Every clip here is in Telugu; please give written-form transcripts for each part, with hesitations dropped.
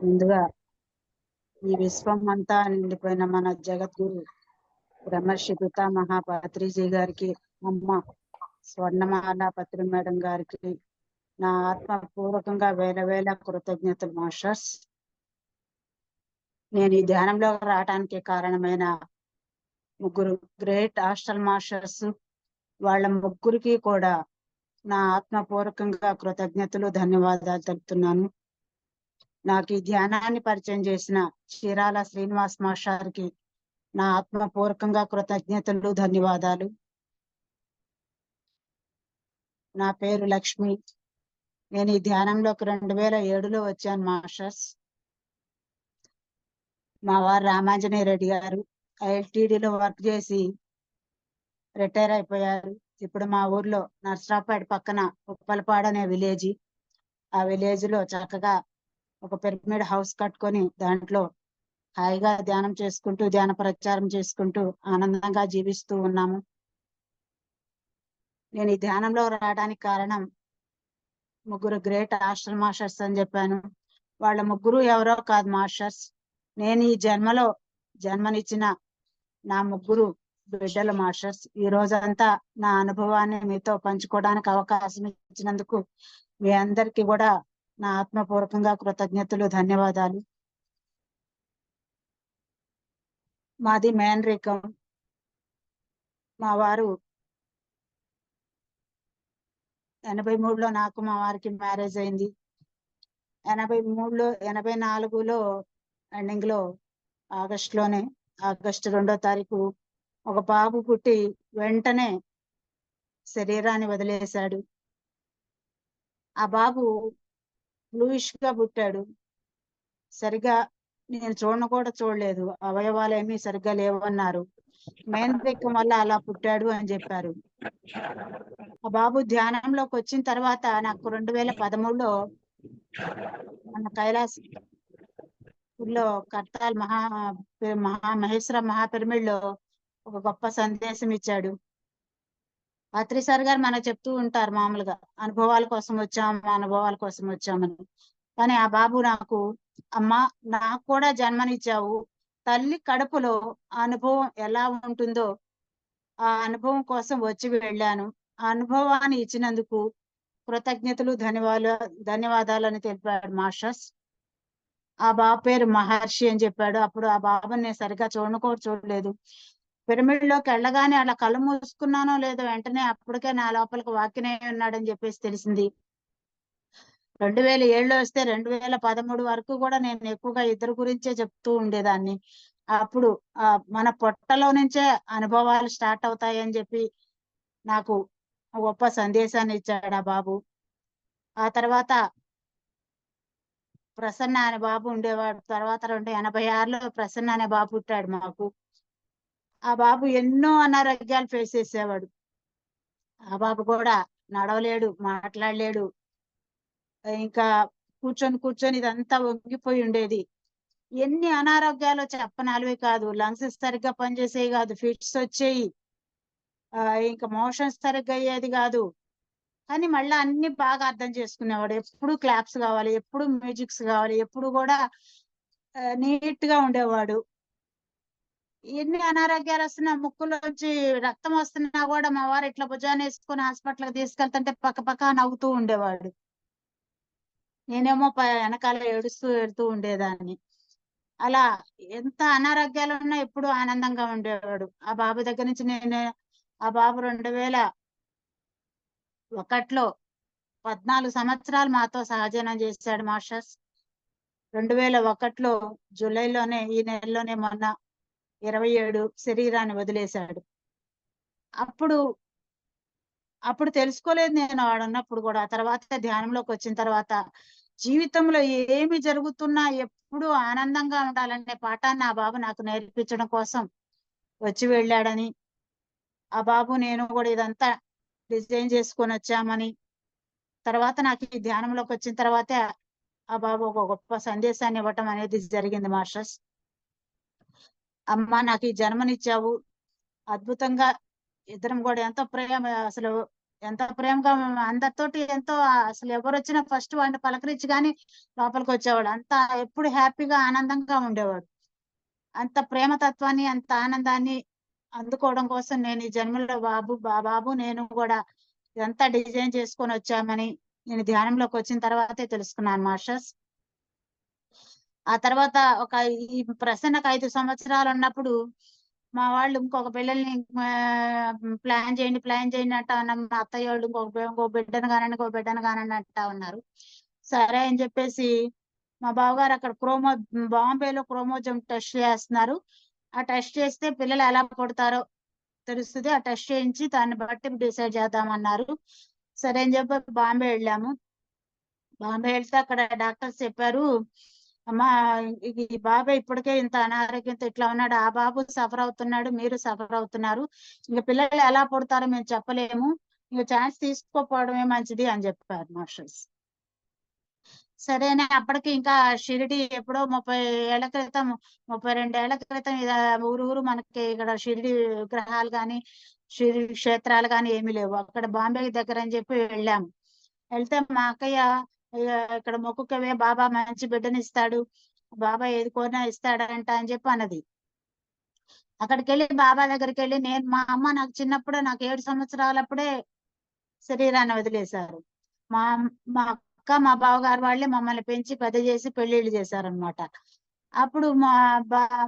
ముందుగా ఈ విశ్వం అంతా నిండిపోయిన మన జగద్గురు బ్రహ్మర్షి పితామహ పత్రిజీ గారికి, అమ్మ స్వర్ణమాల పత్రి మేడం గారికి నా ఆత్మపూర్వకంగా వేల వేల కృతజ్ఞతలు మాస్టర్స్. నేను ఈ ధ్యానంలో రావడానికి కారణమైన ముగ్గురు గ్రేట్ హాస్టల్ మాస్టర్స్, వాళ్ళ ముగ్గురికి కూడా నా ఆత్మపూర్వకంగా కృతజ్ఞతలు ధన్యవాదాలు తెలుపుతున్నాను. నాకు ఈ ధ్యానాన్ని పరిచయం చేసిన చీరాల శ్రీనివాస్ మాస్టర్కి నా ఆత్మపూర్వకంగా కృతజ్ఞతలు ధన్యవాదాలు. నా పేరు లక్ష్మి. నేను ఈ ధ్యానంలోకి 2007లో వచ్చాను మాస్టర్స్. మా వారు రామాంజనేయ రెడ్డి గారు ఐఎల్టీడీలో వర్క్ చేసి రిటైర్ అయిపోయారు. ఇప్పుడు మా ఊర్లో నర్సరావుపేట పక్కన ఉప్పలపాడు అనే విలేజ్, ఆ విలేజ్ లో చక్కగా ఒక పిరమిడ్ హౌస్ కట్టుకొని దాంట్లో హాయిగా ధ్యానం చేసుకుంటూ ధ్యాన ప్రచారం చేసుకుంటూ ఆనందంగా జీవిస్తూ ఉన్నాము. నేను ఈ ధ్యానంలో రావడానికి కారణం ముగ్గురు గ్రేట్ హాస్టల్ మాస్టర్స్ అని చెప్పాను. వాళ్ళ ముగ్గురు ఎవరో కాదు మాస్టర్స్, నేను ఈ జన్మలో జన్మనిచ్చిన నా ముగ్గురు బిడ్డల మాస్టర్స్. ఈ రోజంతా నా అనుభవాన్ని మీతో పంచుకోవడానికి అవకాశం ఇచ్చినందుకు మీ అందరికీ కూడా నా ఆత్మపూర్వకంగా కృతజ్ఞతలు ధన్యవాదాలు. మాది మేనరికం. మా వారు 83లో నాకు మా వారికి మ్యారేజ్ అయింది. 84లో ఎండింగ్ లో ఆగస్టులోనే ఆగస్టు 2వ తారీఖు ఒక బాబు పుట్టి వెంటనే శరీరాన్ని వదిలేశాడు. ఆ బాబు బ్లూయిష్ గా పుట్టాడు. సరిగా నేను కూడా చూడలేదు, అవయవాలు ఏమీ సరిగ్గా లేవన్నారు. మేనరికం వల్ల అలా పుట్టాడు అని చెప్పారు. ఆ బాబు ధ్యానంలోకి వచ్చిన తర్వాత నాకు 2013లో మన కైలాస్ లో కర్తాల్ మహేశ్వర మహాపిరమిడ్ లో ఒక గొప్ప సందేశం ఇచ్చాడు. పత్రిసార్ గారు మనకు చెప్తూ ఉంటారు మామూలుగా, అనుభవాల కోసం వచ్చామని. కానీ ఆ బాబు నాకు, అమ్మా నాకు కూడా జన్మనిచ్చావు, తల్లి కడుపులో అనుభవం ఎలా ఉంటుందో ఆ అనుభవం కోసం వచ్చి వెళ్ళాను, ఆ అనుభవాన్ని ఇచ్చినందుకు కృతజ్ఞతలు ధన్యవాదాలు అని తెలిపాడు మాస్టర్స్. ఆ బాబు పేరు మహర్షి అని చెప్పాడు. అప్పుడు ఆ బాబుని నేను సరిగ్గా చూడలేదు. పిరమిడ్ లోకి వెళ్ళగానే అలా కళ్ళు మూసుకున్నానో లేదో వెంటనే అప్పటికే నా లోపలికి వాక్యనే ఉన్నాడని చెప్పేసి తెలిసింది. 2007లో వస్తే 2013 వరకు కూడా నేను ఎక్కువగా ఇద్దరు గురించే చెప్తూ ఉండేదాన్ని. అప్పుడు మన పొట్టలో నుంచే అనుభవాలు స్టార్ట్ అవుతాయని చెప్పి నాకు గొప్ప సందేశాన్ని ఇచ్చాడు ఆ బాబు. ఆ తర్వాత ప్రసన్న అనే బాబు ఉండేవాడు. తర్వాత 1986లో ప్రసన్న అనే బాబు పుట్టాడు మాకు. ఆ బాబు ఎన్నో అనారోగ్యాలు ఫేస్ చేసేవాడు. ఆ బాబు కూడా నడవలేడు, మాట్లాడలేడు. ఇంకా కూర్చొని ఇదంతా వంగిపోయి ఉండేది. ఎన్ని అనారోగ్యాలు చెప్పనాలివి కాదు, లంగ్స్ సరిగ్గా పనిచేసేవి కాదు, ఫిట్స్ వచ్చేయి, ఇంకా మోషన్స్ సరిగ్గా అయ్యేది కాదు. కానీ మళ్ళీ అన్ని బాగా అర్థం చేసుకునేవాడు. ఎప్పుడు క్లాప్స్ కావాలి, ఎప్పుడు మ్యూజిక్స్ కావాలి, ఎప్పుడు కూడా నీట్ గా ఉండేవాడు. ఎన్ని అనారోగ్యాలు వస్తున్నా, ముక్కులోంచి రక్తం వస్తున్నా కూడా మా వారు ఇట్లా భుజాన్ని వేసుకుని హాస్పిటల్కి తీసుకెళ్తుంటే పక్క నవ్వుతూ ఉండేవాడు. నేనేమో వెనకాల ఏడుస్తూ వెళ్తూ ఉండేదాన్ని. అలా ఎంత అనారోగ్యాలు ఉన్నా ఎప్పుడు ఆనందంగా ఉండేవాడు. ఆ బాబు దగ్గర నుంచి ఆ బాబు 2001లో 14 సంవత్సరాలు మాతో సహజీవనం చేశాడు మాస్టర్స్. 2001లో జూలైలోనే, ఈ నెలలోనే మొన్న 27 శరీరాన్ని వదిలేశాడు. అప్పుడు తెలుసుకోలేదు నేను వాడున్నప్పుడు కూడా. తర్వాత ధ్యానంలోకి వచ్చిన తర్వాత జీవితంలో ఏమి జరుగుతున్నా ఎప్పుడు ఆనందంగా ఉండాలనే పాఠాన్ని ఆ బాబు నాకు నేర్పించడం కోసం వచ్చి వెళ్ళాడని, ఆ బాబు నేను కూడా ఇదంతా డిజైన్ చేసుకొని వచ్చామని, తర్వాత నాకు ఈ ధ్యానంలోకి వచ్చిన తర్వాతే ఆ బాబు ఒక గొప్ప సందేశాన్ని ఇవ్వటం అనేది జరిగింది మాస్టర్స్. అమ్మ నాకు ఈ జన్మనిచ్చావు, అద్భుతంగా ఇద్దరం కూడా ఎంతో ప్రేమ, అసలు ఎంత ప్రేమగా అందరితోటి ఎంతో అసలు ఎవరు వచ్చినా ఫస్ట్ వాడిని పలకరించి కానీ లోపలికి వచ్చేవాడు. అంత ఎప్పుడు హ్యాపీగా ఆనందంగా ఉండేవాడు. అంత ప్రేమతత్వాన్ని అంత ఆనందాన్ని అందుకోవడం కోసం నేను ఈ జన్మలో బాబు నేను కూడా ఇదంతా డిజైన్ చేసుకొని వచ్చామని నేను ధ్యానంలోకి వచ్చిన తర్వాతే తెలుసుకున్నాను మాస్టర్స్. ఆ తర్వాత ఈ ప్రసన్నకు 5 సంవత్సరాలు ఉన్నప్పుడు మా వాళ్ళు ఇంకొక పిల్లల్ని ప్లాన్ చేయండి అంటా ఉన్నాం. మా అత్తయ్య వాళ్ళు ఇంకో బిడ్డను కానండి అంటా ఉన్నారు. సరే అని చెప్పేసి మా బావగారు అక్కడ బాంబేలో క్రోమోజోమ్ టెస్ట్ చేస్తున్నారు. ఆ టెస్ట్ చేస్తే పిల్లలు ఎలా పుడతారో తెలుస్తుంది. ఆ టెస్ట్ చేయించి దాన్ని బట్టి డిసైడ్ చేద్దామన్నారు. సరే అని చెప్పి బాంబే వెళ్ళాము. బాంబే వెళ్తే అక్కడ డాక్టర్స్ చెప్పారు, అమ్మా ఈ బాబాయ్ ఇప్పటికే ఇంత అనారోగ్యంతో ఇట్లా ఉన్నాడు, ఆ బాబు సఫర్ అవుతున్నాడు, మీరు సఫర్ అవుతున్నారు, ఇంకా పిల్లలు ఎలా పుడతారో మేము చెప్పలేము, ఇంకా ఛాన్స్ తీసుకోపోవడమే మంచిది అని చెప్పారు మాస్టర్స్. సరేనే అప్పటికి ఇంకా షిరిడి ఎప్పుడో 30 ఏళ్ల క్రితం 32 ఏళ్ల క్రితం ఊరు మనకి ఇక్కడ షిరిడి విగ్రహాలు కానీ షిరిడి క్షేత్రాలు కానీ ఏమీ లేవు. అక్కడ బాంబే దగ్గర అని చెప్పి వెళ్ళాము. వెళ్తే మా అక్కయ్య ఇక్కడ మొక్కుకవే బాబా మంచి బిడ్డనిస్తాడు, బాబా ఏది కోరినా ఇస్తాడంట అని చెప్పి అన్నది. అక్కడికి వెళ్ళి బాబా దగ్గరికి వెళ్ళి మా అమ్మ నాకు చిన్నప్పుడే నాకు 7 సంవత్సరాలప్పుడే శరీరాన్ని వదిలేశారు. మా మా అక్క మా బావగారు వాళ్ళే మమ్మల్ని పెంచి పెద్ద చేసి పెళ్లిళ్ళు చేశారనమాట. అప్పుడు మా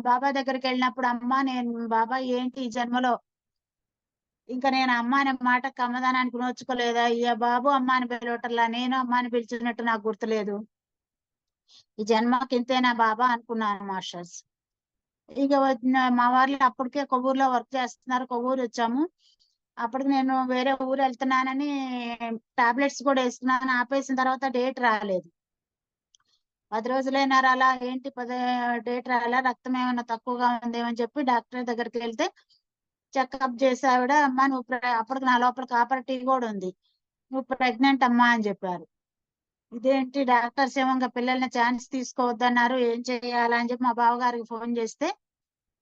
బాబా దగ్గరికి వెళ్ళినప్పుడు బాబా ఏంటి ఈ జన్మలో ఇంకా నేను అమ్మ అనే మాట కమ్మదానానికి నోచుకోలేదా, అయ్యా బాబు అమ్మ అని పిలవటల్లా, నేను అమ్మ అని పిలిచినట్టు నాకు గుర్తులేదు, ఈ జన్మకి ఇంతేనా బాబా అనుకున్నాను మాస్టర్స్. ఇక మా వాళ్ళు అప్పటికే కొవ్వూరులో వర్క్ చేస్తున్నారు, కొవ్వూరు వచ్చాము. అప్పటికి నేను వేరే ఊరు వెళ్తున్నానని టాబ్లెట్స్ కూడా వేసుకున్నాను. ఆపేసిన తర్వాత డేట్ రాలేదు. 10 రోజులైనా రాలా, ఏంటి డేట్ రాలా, రక్తం ఏమైనా తక్కువగా ఉందేమని చెప్పి డాక్టర్ దగ్గరికి వెళ్తే చెకప్ చేసి ఆవిడ, అమ్మా నువ్వు అప్పటికి నా లోపల కాపర్ టీ కూడా ఉంది, నువ్వు ప్రెగ్నెంట్ అమ్మా అని చెప్పారు. ఇదేంటి డాక్టర్స్ ఏమో పిల్లల్ని ఛాన్స్ తీసుకోవద్దన్నారు, ఏం చేయాలని చెప్పి మా బావగారికి ఫోన్ చేస్తే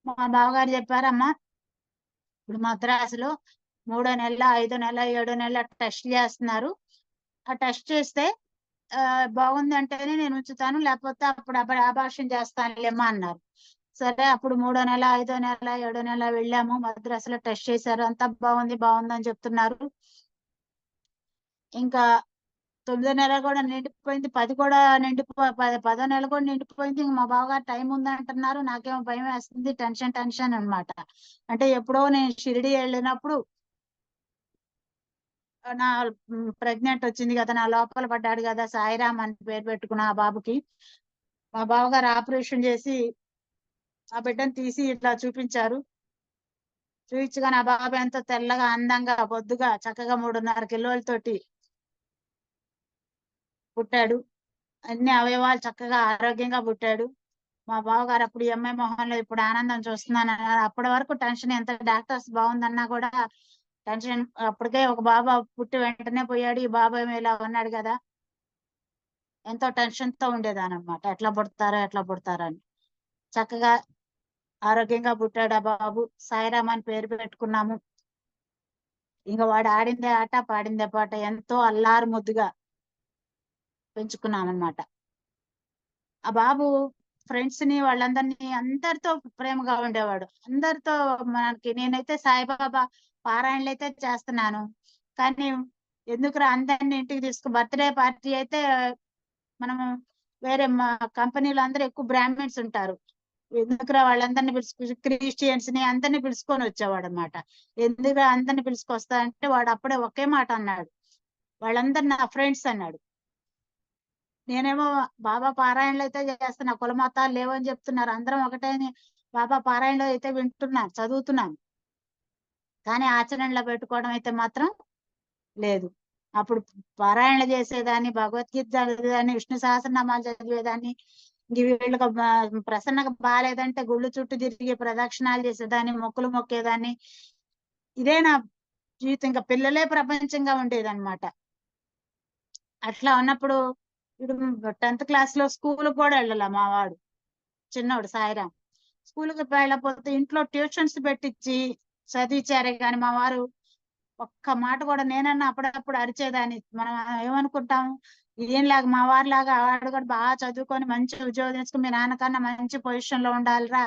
మా బావగారు చెప్పారమ్మా ఇప్పుడు మద్రాసులో 3వ నెల 5వ నెల 7వ నెల టెస్ట్ చేస్తున్నారు, ఆ టెస్ట్ చేస్తే బాగుంది అంటేనే నేను ఉంచుతాను, లేకపోతే అప్పుడు అబార్షన్ చేస్తానులేమ్మా అన్నారు. సరే అప్పుడు 3వ నెల 5వ నెల 7వ నెల వెళ్ళాము, మద్రాసులో టెస్ట్ చేశారు, అంతా బాగుంది అని చెప్తున్నారు. ఇంకా 9వ నెల కూడా నిండిపోయింది, 10 కూడా 10వ నెల కూడా నిండిపోయింది. ఇంక మా బావగారు టైం ఉంది అంటున్నారు, నాకేమో భయం వేస్తుంది, టెన్షన్ అనమాట. అంటే ఎప్పుడో నేను షిరిడి వెళ్ళినప్పుడు నా ప్రెగ్నెంట్ వచ్చింది కదా, నా లోపల పడ్డాడు కదా, సాయిరామ్ అని పేరు పెట్టుకున్న ఆ బాబుకి మా బావగారు ఆపరేషన్ చేసి ఆ బిడ్డను తీసి ఇట్లా చూపించారు. చూపించగా నా బాబు ఎంతో తెల్లగా అందంగా బొద్దుగా చక్కగా 3.5 కిలోలతోటి పుట్టాడు. అన్ని అవయవాలు చక్కగా ఆరోగ్యంగా పుట్టాడు. మా బావగారు అప్పుడు ఈ అమ్మాయి మొహంలో ఇప్పుడు ఆనందం చూస్తున్నాను అన్నారు. అప్పటి వరకు టెన్షన్, ఎంత డాక్టర్స్ బాగుందన్నా కూడా టెన్షన్. అప్పటికే ఒక బాబా పుట్టి వెంటనే పోయాడు, ఈ బాబా ఇలా ఉన్నాడు కదా, ఎంతో టెన్షన్ తో ఉండేదానమాట, ఎట్లా పుడతారని. చక్కగా ఆరోగ్యంగా పుట్టాడు ఆ బాబు. సాయిరామ్ అని పేరు పెట్టుకున్నాము. ఇంకా వాడు ఆడిందే ఆట పాడిందే పాట, ఎంతో అల్లారు ముద్దుగా పెంచుకున్నాం అనమాట. ఆ బాబు ఫ్రెండ్స్ ని వాళ్ళందరినీ అందరితో ప్రేమగా ఉండేవాడు. అందరితో నేనైతే సాయిబాబా పారాయణలు అయితే చేస్తున్నాను, కానీ ఎందుకురా అందరినీ ఇంటికి బర్త్డే పార్టీ అయితే మనము వేరే మా కంపెనీలో అందరూ ఎక్కువ బ్రాహ్మణ్స్ ఉంటారు, ఎందుకురా వాళ్ళందరినీ క్రిస్టియన్స్ ని అందరినీ పిలుచుకొని వచ్చేవాడు అనమాట. ఎందుకురా అందరినీ పిలుచుకొస్తా అంటే వాడు అప్పుడే ఒకే మాట అన్నాడు, వాళ్ళందరు నా ఫ్రెండ్స్ అన్నాడు. నేనేమో బాబా పారాయణలు అయితే చేస్తున్నా, కుల మతాలు లేవని చెప్తున్నారు, అందరం ఒకటే బాబా పారాయణలో అయితే వింటున్నాను, చదువుతున్నాను, కానీ ఆచరణలో పెట్టుకోవడం అయితే మాత్రం లేదు. అప్పుడు పారాయణలు చేసేదాన్ని, భగవద్గీత చదివేదాన్ని, విష్ణు సహస్రనామాలు చదివేదాన్ని, వీళ్ళకి ప్రసన్నగా బాగాలేదంటే గుళ్ళు చుట్టూ తిరిగి ప్రదక్షిణాలు చేసేదాన్ని, మొక్కులు మొక్కేదాన్ని. ఇదే నా జీవితం, ఇంకా పిల్లలే ప్రపంచంగా ఉండేదన్నమాట. అట్లా ఉన్నప్పుడు ఇప్పుడు 10th క్లాస్ లో స్కూల్ కూడా వెళ్ళాల మా వాడు, చిన్నవాడు సాయిరాం. స్కూల్కి వెళ్ళకపోతే ఇంట్లో ట్యూషన్స్ పెట్టించి చదివించారే కానీ మా వారు ఒక్క మాట కూడా నేనన్నా అప్పుడప్పుడు అరిచేదాన్ని. మనం ఏమనుకుంటాం, ఈయనలాగా మా వారిలాగా వాడు కూడా బాగా చదువుకొని మంచి ఉద్యోగం తెచ్చుకొని మీ నాన్నకన్నా మంచి పొజిషన్ లో ఉండాలిరా,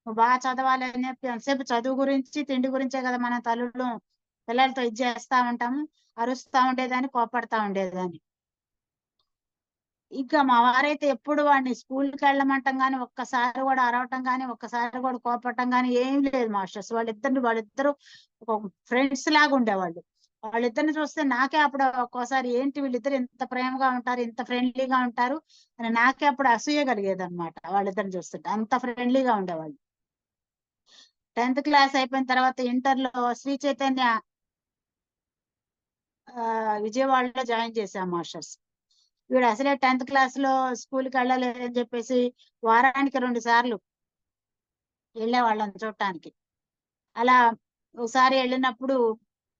నువ్వు బాగా చదవాలి అని చెప్పి ఎంతసేపు చదువు గురించి తిండి గురించే కదా మన తల్లులు పిల్లలతో ఇది చేస్తా ఉంటాము. అరుస్తా ఉండేదాన్ని, కోపడతా ఉండేదాన్ని. ఇంకా మా వారైతే ఎప్పుడు వాడిని స్కూల్కి వెళ్ళమంటాం గానీ ఒక్కసారి కూడా అరవటం గానీ ఒక్కసారి కూడా కోపడటం గానీ ఏం లేదు మాస్టర్స్. వాళ్ళిద్దరు ఒక ఫ్రెండ్స్ లాగా ఉండేవాళ్ళు. వాళ్ళిద్దరిని చూస్తే నాకే అప్పుడు ఒక్కోసారి ఏంటి వీళ్ళిద్దరు ఇంత ప్రేమగా ఉంటారు, ఇంత ఫ్రెండ్లీగా ఉంటారు అని నాకే అప్పుడు అసూయ కలిగేది అనమాట. వాళ్ళిద్దరిని చూస్తుంటే అంత ఫ్రెండ్లీగా ఉండేవాళ్ళు. 10th క్లాస్ అయిపోయిన తర్వాత ఇంటర్ లో శ్రీ చైతన్య విజయవాడలో జాయిన్ చేశాం మాస్టర్స్. వీడు అసలే 10th క్లాస్ లో స్కూల్కి వెళ్ళలేదని చెప్పేసి వారానికి 2 సార్లు వెళ్ళేవాళ్ళం చూడటానికి. అలా ఒకసారి వెళ్ళినప్పుడు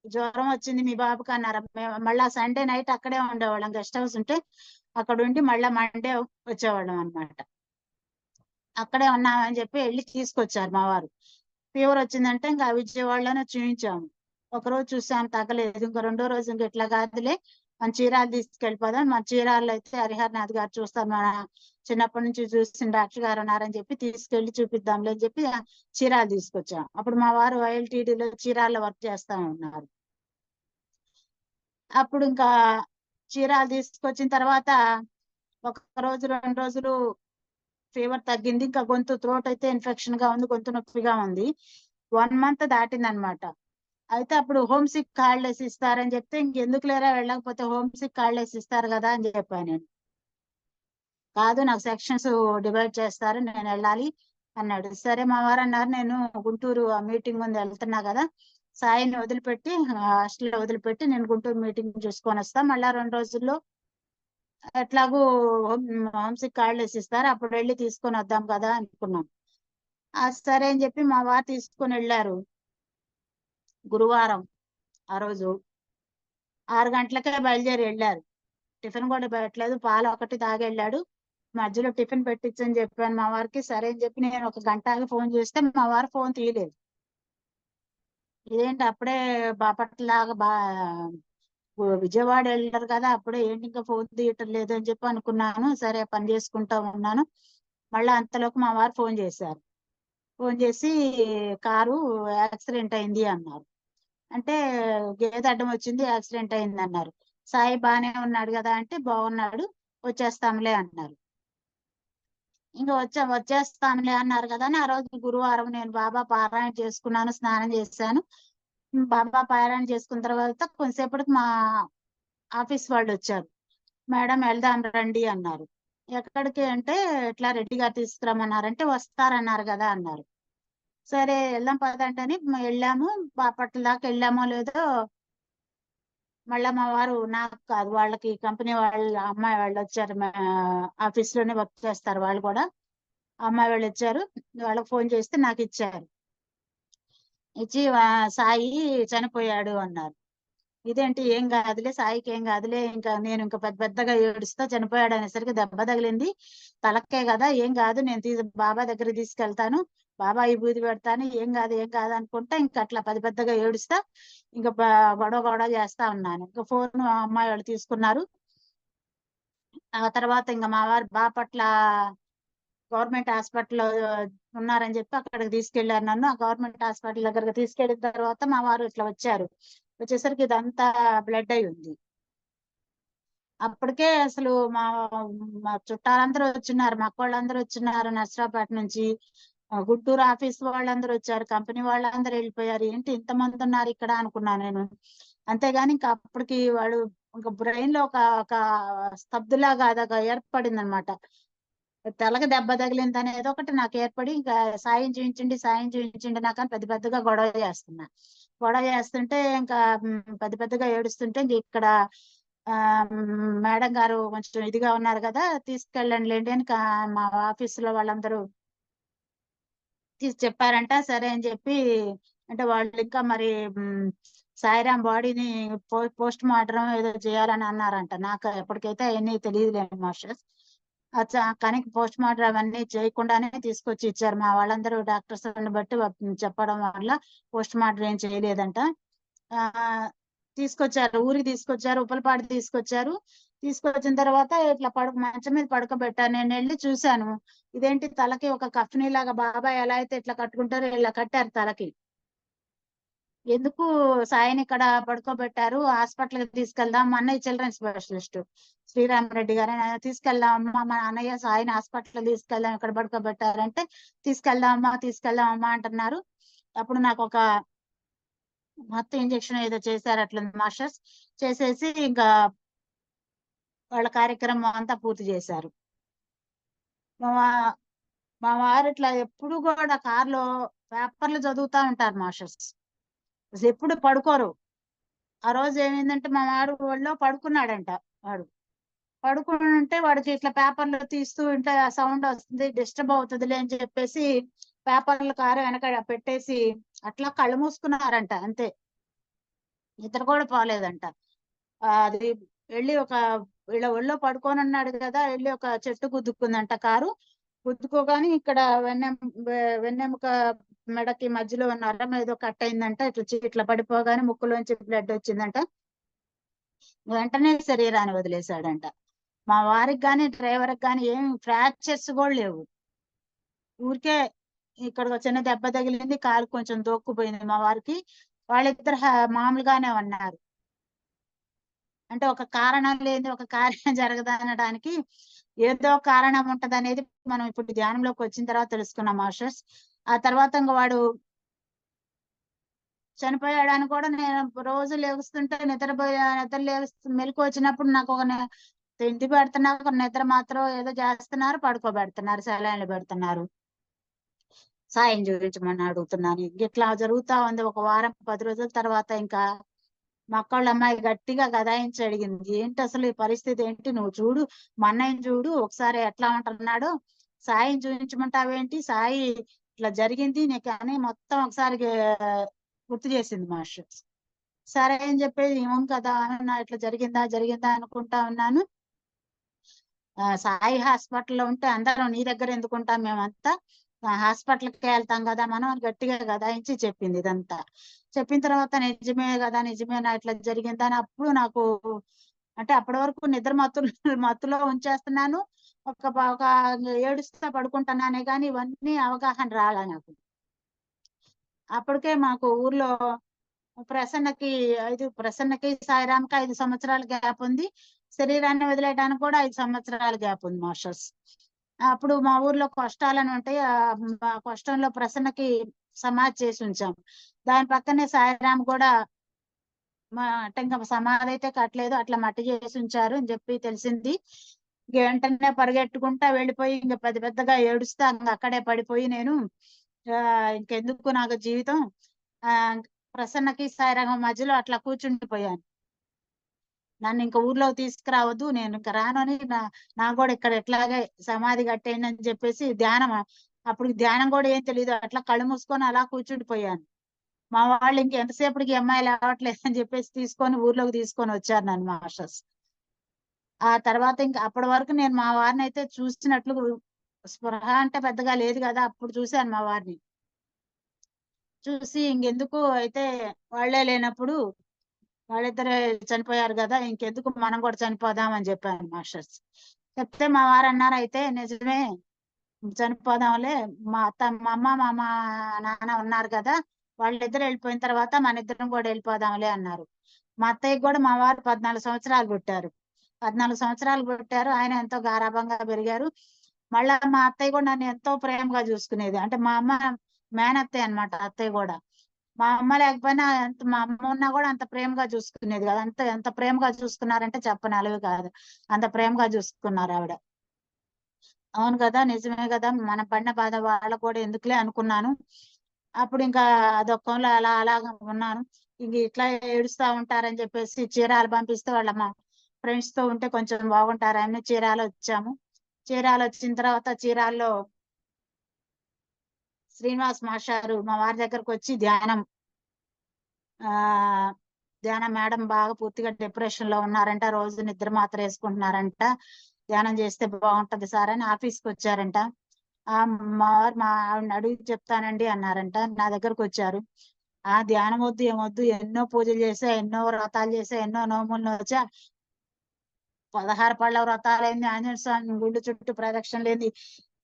జ్వరం వచ్చింది మీ బాబుకి అన్నారు. మళ్ళా సండే నైట్ అక్కడే ఉండేవాళ్ళం, గెస్ట్ హౌస్ ఉంటే అక్కడ ఉండి మళ్ళా మండే వచ్చేవాళ్ళం అనమాట. అక్కడే ఉన్నామని చెప్పి వెళ్ళి తీసుకొచ్చారు మా వారు. ఫీవర్ వచ్చిందంటే ఇంకా విజయవాడలోనే చూపించాము. ఒకరోజు చూసాం తగ్గలేదు, ఇంకా రెండో రోజు ఇంకా ఇట్లా కాదులే మన చీరాలు తీసుకెళ్ళిపోదాం, మన చీరాల్లో అయితే హరిహరనాథ్ గారు చూస్తారు, మన చిన్నప్పటి నుంచి చూసిన డాక్టర్ గారు ఉన్నారని చెప్పి తీసుకెళ్లి చూపిద్దాంలే అని చెప్పి చీరాలు తీసుకొచ్చాం. అప్పుడు మా వారు ఐఎల్టీడీలో చీరాల్లో వర్క్ చేస్తా ఉన్నారు. అప్పుడు ఇంకా చీరాలు తీసుకొచ్చిన తర్వాత ఒక రోజు 2 రోజులు ఫీవర్ తగ్గింది. ఇంకా గొంతు త్రోట్ అయితే ఇన్ఫెక్షన్ గా ఉంది, గొంతు నొప్పిగా ఉంది. 1 మంత్ దాటింది అనమాట. అయితే అప్పుడు హోమ్ సిక్ హాలిడేస్ ఇస్తారని చెప్తే ఇంకెందుకు లేరా వెళ్ళకపోతే హోమ్ సిక్ హాలిడేస్ ఇస్తారు కదా అని చెప్పాను నేను. కాదు నాకు సెక్షన్స్ డివైడ్ చేస్తారు, నేను వెళ్ళాలి అన్నాడు. సరే మా వారు అన్నారు, నేను గుంటూరు మీటింగ్ ఉంది వెళ్తున్నా కదా, సాయిని వదిలిపెట్టి హాస్టల్లో వదిలిపెట్టి నేను గుంటూరు మీటింగ్ చూసుకొని వస్తా, మళ్ళా 2 రోజుల్లో ఎట్లాగూ హోమ్ సిక్ హాలిడేస్ ఇస్తారు, అప్పుడు వెళ్ళి తీసుకొని వద్దాం కదా అనుకున్నాం. సరే అని చెప్పి మా వారు తీసుకొని వెళ్ళారు. గురువారం ఆ రోజు 6 గంటలకే బయలుదేరి వెళ్ళారు. టిఫిన్ కూడా పెట్టలేదు, పాలు ఒకటి తాగి వెళ్ళాడు. మధ్యలో టిఫిన్ పెట్టించని చెప్పాను మా వారికి. సరే అని చెప్పి నేను ఒక గంట ఆగి ఫోన్ చేస్తే మా వారు ఫోన్ తీయలేదు. ఇదేంటి అప్పుడే బాపట్లలాగా విజయవాడ వెళ్ళారు కదా, అప్పుడే ఏంటి ఇంకా ఫోన్ తీయటం లేదు అని చెప్పి అనుకున్నాను. సరే పని చేసుకుంటా ఉన్నాను. మళ్ళీ అంతలోకి మా వారు ఫోన్ చేశారు. ఫోన్ చేసి కారు యాక్సిడెంట్ అయింది అన్నారు. అంటే గేదె అడ్డం వచ్చింది, యాక్సిడెంట్ అయింది అన్నారు. సాయి బానే ఉన్నాడు కదా అంటే బాగున్నాడు, వచ్చేస్తాంలే అన్నారు. ఇంకా వచ్చేస్తానులే అన్నారు కదా అని ఆ రోజు గురువారం నేను బాబా పారాయణ చేసుకున్నాను, స్నానం చేశాను. బాబా పారాయణ చేసుకున్న తర్వాత కొంతసేపటికి మా ఆఫీస్ వాళ్ళు వచ్చారు. మేడం వెళ్దాం రండి అన్నారు. ఎక్కడికి అంటే ఇట్లా రెడ్డి గారు తీసుకురమ్మన్నారంటే వస్తారన్నారు కదా అన్నారు. సరే వెళ్దాం పదంటని వెళ్ళాము. బాపట్ల దాకా వెళ్ళామో లేదో మళ్ళా మా వారు, నాకు కాదు వాళ్ళకి కంపెనీ వాళ్ళ అమ్మాయి వాళ్ళు వచ్చారు, ఆఫీస్ లోనే వర్క్ చేస్తారు వాళ్ళు కూడా. అమ్మాయి వాళ్ళు వచ్చారు, వాళ్ళకి ఫోన్ చేస్తే నాకు ఇచ్చారు. ఇచ్చి సాయి చనిపోయాడు అన్నారు. ఇదేంటి ఏం కాదులే, సాయికి ఏం కాదులే, ఇంకా నేను ఇంకా పెద్ద పెద్దగా ఏడుస్తా, చనిపోయాడు అనేసరికి దెబ్బ తగిలింది తలకే కదా, ఏం కాదు నేను బాబా దగ్గర తీసుకెళ్తాను, బాబా ఈ బూది పెడతాను, ఏం కాదు ఏం కాదు అనుకుంటా ఇంకా అట్లా పెద్ద పెద్దగా ఏడుస్తా ఇంకా గొడవ గొడవ చేస్తా ఉన్నాను. ఇంకా ఫోన్ అమ్మాయి వాళ్ళు తీసుకున్నారు. ఆ తర్వాత ఇంకా మా వారు బాపట్ల గవర్నమెంట్ హాస్పిటల్ ఉన్నారని చెప్పి అక్కడికి తీసుకెళ్లారు నన్ను. ఆ గవర్నమెంట్ హాస్పిటల్ దగ్గరకు తీసుకెళ్లిన తర్వాత మా వారు ఇట్లా వచ్చారు. వచ్చేసరికి ఇదంతా బ్లడ్ అయి ఉంది. అప్పటికే అసలు మా మా చుట్టాలందరూ వచ్చిన్నారు, మా అక్కోళ్ళందరూ వచ్చిన్నారు నర్సరావుపేట నుంచి. గుంటూరు ఆఫీస్ వాళ్ళందరూ వచ్చారు, కంపెనీ వాళ్ళందరూ వెళ్ళిపోయారు. ఏంటి ఇంతమంది ఉన్నారు ఇక్కడ అనుకున్నాను నేను. అంతేగాని ఇంకా అప్పటికి వాడు ఇంకా బ్రెయిన్ లో ఒక స్తబ్దులాగా అదొక ఏర్పడింది అనమాట. తలకి దెబ్బ తగిలింది అనేది ఒకటి నాకు ఏర్పడి ఇంకా సాయం చూపించండి సాయం చూపించండి నాకు అని పెద్ద పెద్దగా గొడవ చేస్తున్నా. గొడవ చేస్తుంటే ఇంకా పెద్ద పెద్దగా ఏడుస్తుంటే ఇంక ఇక్కడ మేడం గారు కొంచెం ఇదిగా ఉన్నారు కదా, తీసుకెళ్ళండి లేండి అని మా ఆఫీసులో వాళ్ళందరూ తీసి చెప్పారంట. సరే అని చెప్పి అంటే వాళ్ళు ఇంకా మరి సాయిరాం బాడీని పోస్ట్ మార్టం ఏదో చేయాలని అన్నారంట. నాకు ఎప్పటికైతే అవన్నీ తెలియదులేండి మాస్టర్స్. కానీ పోస్ట్ మార్టం అవన్నీ చేయకుండానే తీసుకొచ్చి ఇచ్చారు. మా వాళ్ళందరూ డాక్టర్స్ బట్టి చెప్పడం వల్ల పోస్ట్ మార్టం ఏం చేయలేదంట. ఆ తీసుకొచ్చారు, ఊరికి తీసుకొచ్చారు, ఉప్పలపాడు తీసుకొచ్చారు. తీసుకొచ్చిన తర్వాత ఇట్లా మంచం మీద పడుకోబెట్టాను. నేను వెళ్ళి చూశాను, ఇదేంటి తలకి ఒక కఫ్నీ లాగా బాబాయ్ ఎలా అయితే ఇట్లా కట్టుకుంటారో ఇలా కట్టారు తలకి. ఎందుకు సాయిని ఇక్కడ పడుకోబెట్టారు, హాస్పిటల్ కి తీసుకెళ్దాం, మా అన్నయ్య చిల్డ్రన్ స్పెషలిస్ట్ శ్రీరామరెడ్డి గారు, తీసుకెళ్దాం అమ్మా మా అన్నయ్య సాయిని హాస్పిటల్ తీసుకెళ్దాం, ఇక్కడ పడుకోబెట్టారంటే తీసుకెళ్దాం అమ్మా అంటున్నారు. అప్పుడు నాకు ఒక మొత్తం ఇంజక్షన్ ఏదో చేశారు అట్లా మాస్టర్స్, చేసేసి ఇంకా వాళ్ళ కార్యక్రమం అంతా పూర్తి చేశారు. మా మా వారు ఇట్లా ఎప్పుడు కూడా కార్లో పేపర్లు చదువుతా ఉంటారు మాస్టర్స్, అసలు ఎప్పుడు పడుకోరు. ఆ రోజు ఏమైందంటే మా వాడు ఒళ్ళో పడుకున్నాడంట. వాడు పడుకుంటే వాడికి ఇట్లా పేపర్లు తీస్తూ ఉంటే ఆ సౌండ్ వస్తుంది, డిస్టర్బ్ అవుతుందిలే అని చెప్పేసి పేపర్లు కారు వెనక పెట్టేసి అట్లా కళ్ళు మూసుకున్నారంట అంతే, నిద్ర కూడా పోలేదంట. అది వెళ్ళి ఒక వీళ్ళ ఒళ్ళో పడుకొని ఉన్నాడు కదా, వెళ్ళి ఒక చెట్టు గుద్దుకుందంట కారు. గుద్దుకోగానే ఇక్కడ వెన్నెముక మెడకి మధ్యలో నరం ఏదో కట్ అయిందంట. ఇట్లా పడిపోగానే ముక్కులోంచి బ్లడ్ వచ్చిందంట. వెంటనే శరీరాన్ని వదిలేశాడంట. మా వారికి గాని డ్రైవర్కి గాని ఏం ఫ్రాక్చర్స్ కూడా లేవు. ఊరికే ఇక్కడ ఒక చిన్న దెబ్బ తగిలింది, కాలు కొంచెం దోక్కుపోయింది మా వారికి. వాళ్ళిద్దరు మామూలుగానే ఉన్నారు. అంటే ఒక కారణం లేని ఒక కార్యం జరగదు అనడానికి ఏదో కారణం ఉంటది అనేది మనం ఇప్పుడు ధ్యానంలోకి వచ్చిన తర్వాత తెలుసుకున్నాం మాస్టర్స్. ఆ తర్వాత ఇంకా వాడు చనిపోయాడని కూడా నేను రోజు లేగుస్తుంటే నిద్ర మెలకు వచ్చినప్పుడు నాకు ఒక తిండి పెడుతున్నారు, ఒక నిద్ర మాత్రం ఏదో చేస్తున్నారు, పడుకోబెడుతున్నారు, సెలైన్లు పెడుతున్నారు, సాయం చూపించమని అడుగుతున్నాను. ఇట్లా జరుగుతా ఉంది. ఒక వారం 10 రోజుల తర్వాత ఇంకా మా అక్కోళ్ళ అమ్మాయి గట్టిగా గదాయించి అడిగింది, ఏంటి అసలు ఈ పరిస్థితి ఏంటి, నువ్వు చూడు మా అన్నయ్యని చూడు ఒకసారి ఎట్లా ఉంటున్నాడు, సాయం చూపించమంటావేంటి, సాయి ఇట్లా జరిగింది నీకు అని మొత్తం ఒకసారి గుర్తు చేసింది మాస్టర్. సరే అని చెప్పేది ఏమో కదా ఇట్లా జరిగిందా అనుకుంటా ఉన్నాను. సాయి హాస్పిటల్లో ఉంటే అందరం నీ దగ్గర ఎందుకుంటాం, మేమంతా హాస్పిటల్కి వెళ్తాం కదా మనం అని గట్టిగా గదాయించి చెప్పింది ఇదంతా. చెప్పిన తర్వాత నిజమేనా ఇట్లా జరిగిందని అప్పుడు నాకు అంటే అప్పటి వరకు నిద్ర మత్తులో ఉంచేస్తున్నాను, ఒక ఏడుస్తా పడుకుంటున్నానే కానీ ఇవన్నీ అవగాహన రాలే నాకు. అప్పటికే మాకు ఊర్లో ప్రసన్నకి సాయిరామ్కి 5 సంవత్సరాల గ్యాప్ ఉంది, శరీరాన్ని వదిలేయడానికి కూడా 5 సంవత్సరాల గ్యాప్ ఉంది మాస్టర్స్. అప్పుడు మా ఊర్లో కష్టాలని ఉంటాయి, ఆ కష్టంలో ప్రసన్నకి సమాధి చేసి ఉంచాం. దాని పక్కనే సాయిరామ్ కూడా అంటే ఇంకా సమాధి అయితే కట్టలేదు, అట్లా మట్టి చేసి ఉంచారు అని చెప్పి తెలిసింది. వెంటనే పరిగెట్టుకుంటా వెళ్ళిపోయి ఇంకా పెద్దగా ఏడుస్తా అక్కడే పడిపోయి నేను ఇంకెందుకు నాకు జీవితం, ఆ ప్రసన్నకి సాయిరంగం మధ్యలో అట్లా కూర్చుండిపోయాను. నన్ను ఇంకా ఊర్లోకి తీసుకురావద్దు, నేను ఇంకా రాను అని నాకు కూడా ఇక్కడ ఎట్లాగే సమాధి కట్టేయండి అని చెప్పేసి అప్పుడు ధ్యానం కూడా ఏం తెలియదు, అట్లా కళ్ళు మూసుకొని అలా కూర్చుండిపోయాను. మా వాళ్ళు ఇంకెంతసేపటికి అమ్మాయి లేవట్లేదు అని చెప్పేసి ఊర్లోకి తీసుకొని వచ్చారు నన్ను మాస్టర్స్. ఆ తర్వాత ఇంకా అప్పటి వరకు నేను మా వారిని అయితే చూసినట్లు స్పృహ అంటే పెద్దగా లేదు కదా, అప్పుడు చూశాను మా వారిని. చూసి ఇంకెందుకు అయితే వాళ్లే లేనప్పుడు వాళ్ళిద్దరే చనిపోయారు కదా, ఇంకెందుకు మనం కూడా చనిపోదాం అని చెప్పాను మాస్టర్స్. చెప్తే మా వారు అన్నారు, అయితే నిజమే చనిపోదాంలే, మా అమ్మ మా నాన్న ఉన్నారు కదా, వాళ్ళిద్దరు వెళ్ళిపోయిన తర్వాత మన ఇద్దరం కూడా వెళ్ళిపోదాంలే అన్నారు. మా అత్తయ్యకి కూడా మా వారు 14 సంవత్సరాలు పుట్టారు. 14 సంవత్సరాలు పుట్టారు, ఆయన ఎంతో గారాభంగా పెరిగారు. మళ్ళా మా అత్తయ్య కూడా నన్ను ఎంతో ప్రేమగా చూసుకునేది. అంటే మా అమ్మ మేనత్తయ్య అనమాట అత్తయ్య కూడా. మా అమ్మ లేకపోయినా మా అమ్మ ఉన్నా కూడా అంత ప్రేమగా చూసుకునేది కదా, ఎంత ప్రేమగా చూసుకున్నారంటే చెప్పనలవి కాదు, అంత ప్రేమగా చూసుకున్నారు ఆవిడ. అవును కదా, నిజమే కదా, మన పడిన బాధ వాళ్ళకు కూడా ఎందుకులే అనుకున్నాను. అప్పుడు ఇంకా దుఃఖంలో అలాగా ఉన్నాను. ఇంక ఇట్లా ఏడుస్తా ఉంటారని చెప్పేసి చీరాలు పంపిస్తే వాళ్ళ మా ఫ్రెండ్స్ తో ఉంటే కొంచెం బాగుంటారని చీరాలు వచ్చాము. చీరాలు వచ్చిన తర్వాత చీరాల్లో శ్రీనివాస్ మాస్టారు మా వారి దగ్గరకు వచ్చి ధ్యానం మేడం బాగా పూర్తిగా డిప్రెషన్ లో ఉన్నారంట, రోజు నిద్ర మాత్రం వేసుకుంటున్నారంట, ధ్యానం చేస్తే బాగుంటది సార్ అని ఆఫీస్కి వచ్చారంట. మా ఆవిడని అడిగి చెప్తానండి అన్నారంట. నా దగ్గరకు వచ్చారు. ఆ ధ్యానం వద్దు ఏమొద్దు, ఎన్నో పూజలు చేసా, ఎన్నో వ్రతాలు చేసా, ఎన్నో నోములు వచ్చా, 16 పళ్ళ వ్రతాలైంది, ఆంజనేయ స్వామి గుళ్ళు చుట్టూ ప్రదక్షిణ లేని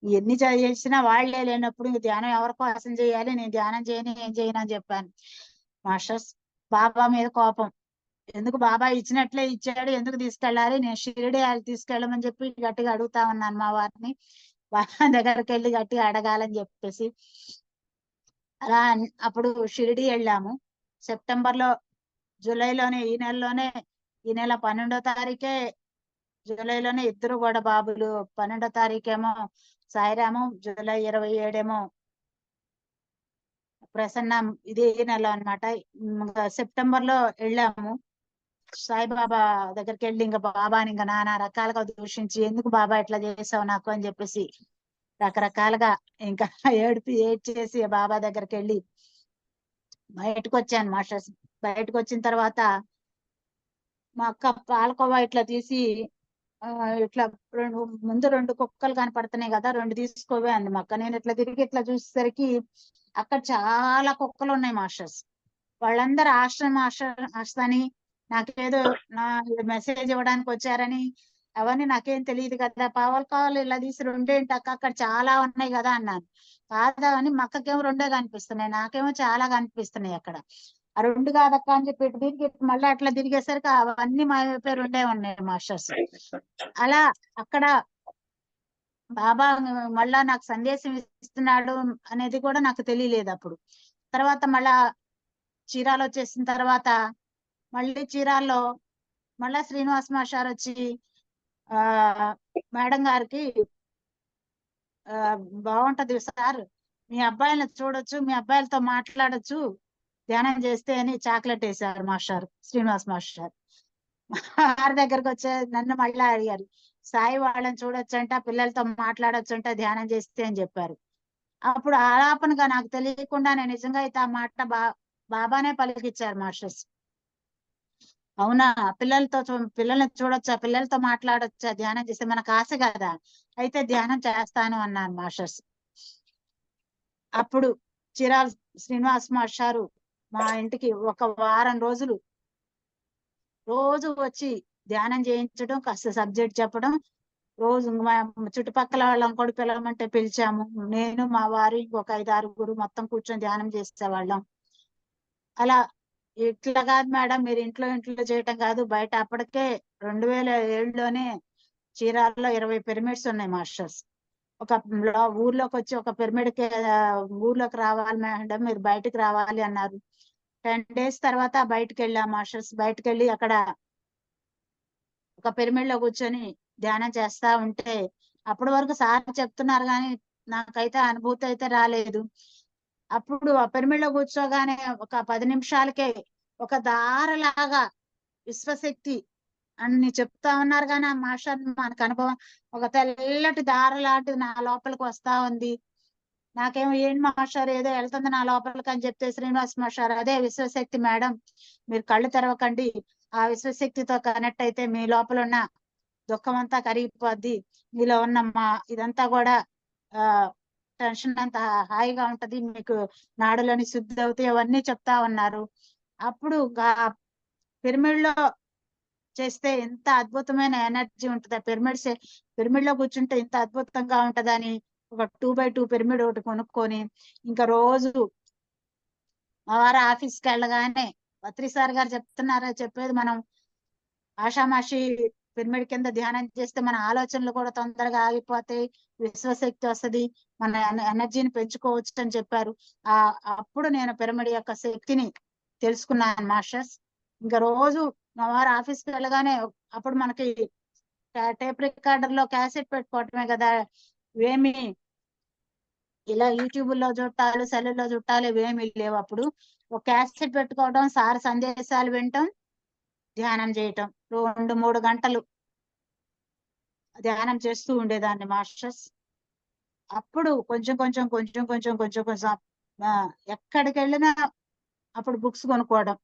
ఎన్ని చేసినా వాళ్లే లేనప్పుడు ఇంక ధ్యానం ఎవరి కోసం చేయాలి, నేను ధ్యానం చేయను ఏం చేయను అని చెప్పాను. మాస్టర్స్ బాబా మీద కోపం, ఎందుకు బాబా ఇచ్చినట్లే ఇచ్చాడు, ఎందుకు తీసుకెళ్ళాలి, నేను షిరిడి తీసుకెళ్ళమని చెప్పి గట్టిగా అడుగుతా ఉన్నాను మా వారిని. బాబా దగ్గరికి వెళ్ళి గట్టిగా అడగాలని చెప్పేసి అలా అప్పుడు షిరిడి వెళ్ళాము. సెప్టెంబర్ లో, జూలైలోనే, ఈ నెల 12వ తారీఖే, జూలైలోనే ఇద్దరు కూడా బాబులు. 12వ తారీఖేమో సాయిరాము, జూలై 27 ఏమో ప్రసన్న. ఇదే నెల అనమాట. సెప్టెంబర్ లో వెళ్ళాము సాయిబాబా దగ్గరికి వెళ్ళి, ఇంకా బాబాని ఇంకా నానా రకాలుగా దూషించి, ఎందుకు బాబా ఇట్లా చేసావు నాకు అని చెప్పేసి రకరకాలుగా ఇంకా ఏడ్చేసి బాబా దగ్గరికి వెళ్ళి బయటకు వచ్చాను మాస్టర్స్. బయటకు వచ్చిన తర్వాత మా అక్క పాలకోవా ఇట్లా తీసి ఇట్లా ముందు 2 కుక్కలు కనపడుతున్నాయి కదా, 2 తీసుకోవే అంది మా అక్క. నేను ఇట్లా తిరిగి ఇట్లా చూసేసరికి అక్కడ చాలా కుక్కలు ఉన్నాయి మాస్టర్స్. వాళ్ళందరూ ఆశ్రమని నాకేదో నా మెసేజ్ ఇవ్వడానికి వచ్చారని, అవన్నీ నాకేం తెలియదు కదా. పావలకాలు ఇలా తీసి 2 ఏంటి అక్క, అక్కడ చాలా ఉన్నాయి కదా అన్నాను. కాదా అని, మా అక్కకేమో 2 కనిపిస్తున్నాయి, నాకేమో చాలా కనిపిస్తున్నాయి అక్కడ. ఆ 2 కాదక్క అని చెప్పి తిరిగి మళ్ళీ అట్లా తిరిగేసరికి అవన్నీ మా వైపే 2 ఉన్నాయి మాస్టర్స్. అలా అక్కడ బాబా మళ్ళా నాకు సందేశం ఇస్తున్నాడు అనేది కూడా నాకు తెలియలేదు అప్పుడు. తర్వాత మళ్ళా చీరాలు వచ్చేసిన తర్వాత మళ్ళీ చీరాల్లో మళ్ళా శ్రీనివాస్ మాస్టర్ వచ్చి ఆ మేడం గారికి బాగుంటది సార్, మీ అబ్బాయిలను చూడొచ్చు, మీ అబ్బాయిలతో మాట్లాడొచ్చు ధ్యానం చేస్తే అని చాక్లెట్ వేశారు మాస్టర్, శ్రీనివాస్ మాస్టర్. వారి దగ్గరకు వచ్చే నన్ను మళ్ళీ అడిగారు, సాయి వాళ్ళని చూడొచ్చంట, పిల్లలతో మాట్లాడొచ్చంట ధ్యానం చేస్తే అని చెప్పారు. అప్పుడు ఆలాపనగా నాకు తెలియకుండా నేను నిజంగా అయితే ఆ మాట బాబానే పలికిచ్చారు మాస్టర్స్. అవునా, పిల్లల్ని చూడొచ్చా, పిల్లలతో మాట్లాడొచ్చా ధ్యానం చేస్తే, మనకు ఆశ కదా, అయితే ధ్యానం చేస్తాను అన్నాను మాస్టర్స్. అప్పుడు చిరాల్ శ్రీనివాస్ మాస్టారు మా ఇంటికి 1 వారం రోజులు రోజు వచ్చి ధ్యానం చేయించడం, కాస్త సబ్జెక్ట్ చెప్పడం, రోజు మా చుట్టుపక్కల వాళ్ళని కూడా పిలవమంటే పిలిచాము. నేను మా వారి ఒక 5-6 మొత్తం కూర్చొని ధ్యానం చేసేవాళ్ళం. అలా ఇట్లా కాదు మేడం, మీరు ఇంట్లో చేయటం కాదు, బయట అప్పటికే 2007లోనే చీరాల్లో 20 పిరమిడ్స్ ఉన్నాయి మాస్టర్స్. ఒక ఊర్లోకి వచ్చి ఒక పిరమిడ్ కి ఊర్లోకి రావాలి మేడం, మీరు బయటకు రావాలి అన్నారు. 10 days తర్వాత బయటకు వెళ్ళాం మాస్టర్స్. బయటకు వెళ్ళి అక్కడ ఒక పిరమిడ్ లో కూర్చొని ధ్యానం చేస్తా ఉంటే, అప్పటి వరకు సార్ చెప్తున్నారు కానీ నాకైతే అనుభూతి అయితే రాలేదు. అప్పుడు ఆ పిరమిడ్ లో కూర్చోగానే ఒక 10 నిమిషాలకే ఒక దారలాగా విశ్వశక్తి అన్ని చెప్తా ఉన్నారు కానీ ఆ మాస్టర్ మనకు అనుభవం ఒక తెల్లటి దార లాంటిది నా లోపలికి వస్తా ఉంది. నాకేమో ఏంటి మాస్టర్ ఏదో వెళ్తుంది నా లోపలికి అని చెప్తే, శ్రీనివాస్ మాస్టర్ అదే విశ్వశక్తి మేడం, మీరు కళ్ళు తెరవకండి, ఆ విశ్వశక్తితో కనెక్ట్ అయితే మీ లోపల ఉన్న దుఃఖం అంతా కరిగిపోద్ది, మీలో ఉన్న ఇదంతా కూడా ఆ టెన్షన్ అంతా హాయిగా ఉంటది, మీకు నాడులని శుద్ధి అవుతాయి, అవన్నీ చెప్తా ఉన్నారు. అప్పుడు పిరమిడ్ లో చేస్తే ఎంత అద్భుతమైన ఎనర్జీ ఉంటుంది, పిరమిడ్ లో కూర్చుంటే ఇంత అద్భుతంగా ఉంటదని ఒక 2x2 పిరమిడ్ ఒకటి కొనుక్కొని ఇంకా రోజు మా వారు ఆఫీస్కి వెళ్ళగానే పత్రి సార్ గారు చెప్పేది, మనం ఆషామాషి పిరమిడ్ కింద ధ్యానం చేస్తే మన ఆలోచనలు కూడా తొందరగా ఆగిపోతాయి, విశ్వశక్తి వస్తుంది, మన ఎనర్జీని పెంచుకోవచ్చు అని చెప్పారు. అప్పుడు నేను పిరమిడ్ యొక్క శక్తిని తెలుసుకున్నాను మాస్టర్స్. ఇంకా రోజు మా వారు ఆఫీస్కి వెళ్ళగానే, అప్పుడు మనకి టేప్ రికార్డర్ లో క్యాసెట్ పెట్టుకోవటమే కదా, ఏమి ఇలా యూట్యూబ్ లో చుట్టాలు సెల్లులో చుట్టాలు ఇవేమి లేవు. అప్పుడు ఒక క్యాసెట్ పెట్టుకోవడం, సార్ సందేశాలు వినటం, ధ్యానం చేయటం, 2-3 గంటలు ధ్యానం చేస్తూ ఉండేదాన్ని మాస్టర్స్. అప్పుడు కొంచెం ఎక్కడికి వెళ్ళినా అప్పుడు బుక్స్ కొనుక్కోవడం.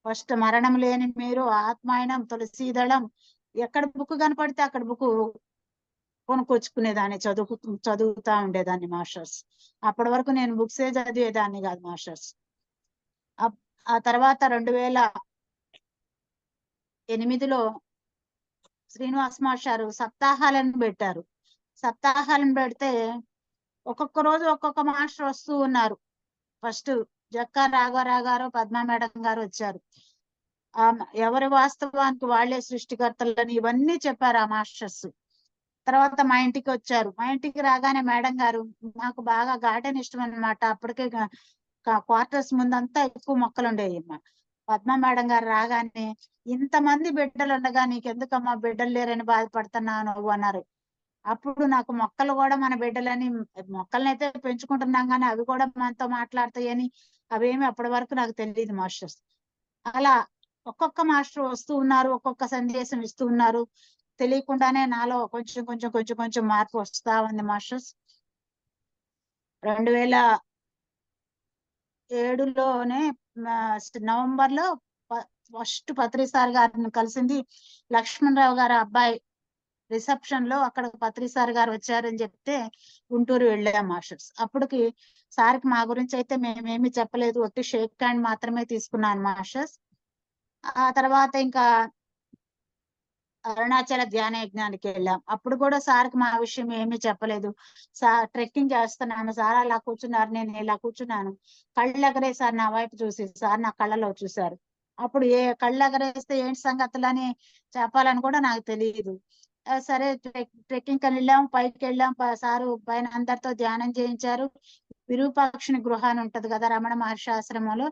ఫస్ట్ మరణం లేని మీరు, ఆత్మాయనం, తులసీదళం, ఎక్కడ బుక్ కనపడితే అక్కడ బుక్ కొనుక్కొచ్చుకునేదాన్ని, చదువుతా ఉండేదాన్ని మాస్టర్స్. అప్పటి వరకు నేను బుక్సే చదివేదాన్ని కాదు మాస్టర్స్. ఆ తర్వాత 2008లో శ్రీనివాస్ మాస్టారు సప్తాహాలను పెట్టారు. సప్తాహాలను పెడితే ఒక్కొక్క రోజు ఒక్కొక్క మాస్టర్ వస్తూ ఉన్నారు. ఫస్ట్ జక్కా రాఘవరావు గారు, పద్మా మేడం గారు వచ్చారు. ఎవరి వాస్తవానికి వాళ్లే సృష్టికర్తలని ఇవన్నీ చెప్పారు ఆ మాస్టర్స్. తర్వాత మా ఇంటికి వచ్చారు. మా ఇంటికి రాగానే మేడం గారు, నాకు బాగా గార్డెన్ ఇష్టం అనమాట. అప్పటికే క్వార్టర్స్ ముందంతా ఎక్కువ మొక్కలు ఉండేవి. పద్మా మేడం గారు రాగానే, ఇంతమంది బిడ్డలు ఉండగా నీకెందుకమ్మా బిడ్డలు లేరని బాధపడుతున్నావు నువ్వు అన్నారు. అప్పుడు నాకు మొక్కలు కూడా మన బిడ్డలని, మొక్కలనైతే పెంచుకుంటున్నాం కానీ అవి కూడా మనతో మాట్లాడతాయని అవేమి అప్పటి వరకు నాకు తెలియదు మాస్టర్స్. అలా ఒక్కొక్క మాస్టర్ వస్తూ ఉన్నారు, ఒక్కొక్క సందేశం ఇస్తూ ఉన్నారు. తెలియకుండానే నాలో కొంచెం కొంచెం కొంచెం కొంచెం మార్పు వస్తా ఉంది మాస్టర్స్. 2007లోనే నవంబర్లో ఫస్ట్ పత్రి సార్ గారిని కలిసింది. లక్ష్మణరావు గారి అబ్బాయి రిసెప్షన్ లో అక్కడ పత్రి సార్ గారు వచ్చారని చెప్తే గుంటూరు వెళ్ళాం మాస్టర్స్. అప్పటికి సార్కి మా గురించి అయితే మేమేమి చెప్పలేదు, ఒట్టి షేక్ హ్యాండ్ మాత్రమే తీసుకున్నాను మాస్టర్స్. ఆ తర్వాత ఇంకా అరుణాచల ధ్యాన యజ్ఞానికి వెళ్ళాం. అప్పుడు కూడా సార్కి మా విషయం ఏమీ చెప్పలేదు. సార్ ట్రెక్కింగ్ చేస్తున్నాను, సార్ అలా కూర్చున్నారు, నేను ఇలా కూర్చున్నాను. కళ్ళు ఎగరేసారు నా వైపు చూసి, సార్ నా కళ్ళలో చూశారు. అప్పుడు కళ్ళు ఎగరేస్తే ఏంటి సంగతులు అని చెప్పాలని కూడా నాకు తెలియదు. సరే ట్రెక్కింగ్ అని వెళ్ళాం, పైకి వెళ్ళాం. సారు పైన అందరితో ధ్యానం చేయించారు. విరూపాక్షిని గృహ అని ఉంటది కదా రమణ మహర్షి ఆశ్రమంలో,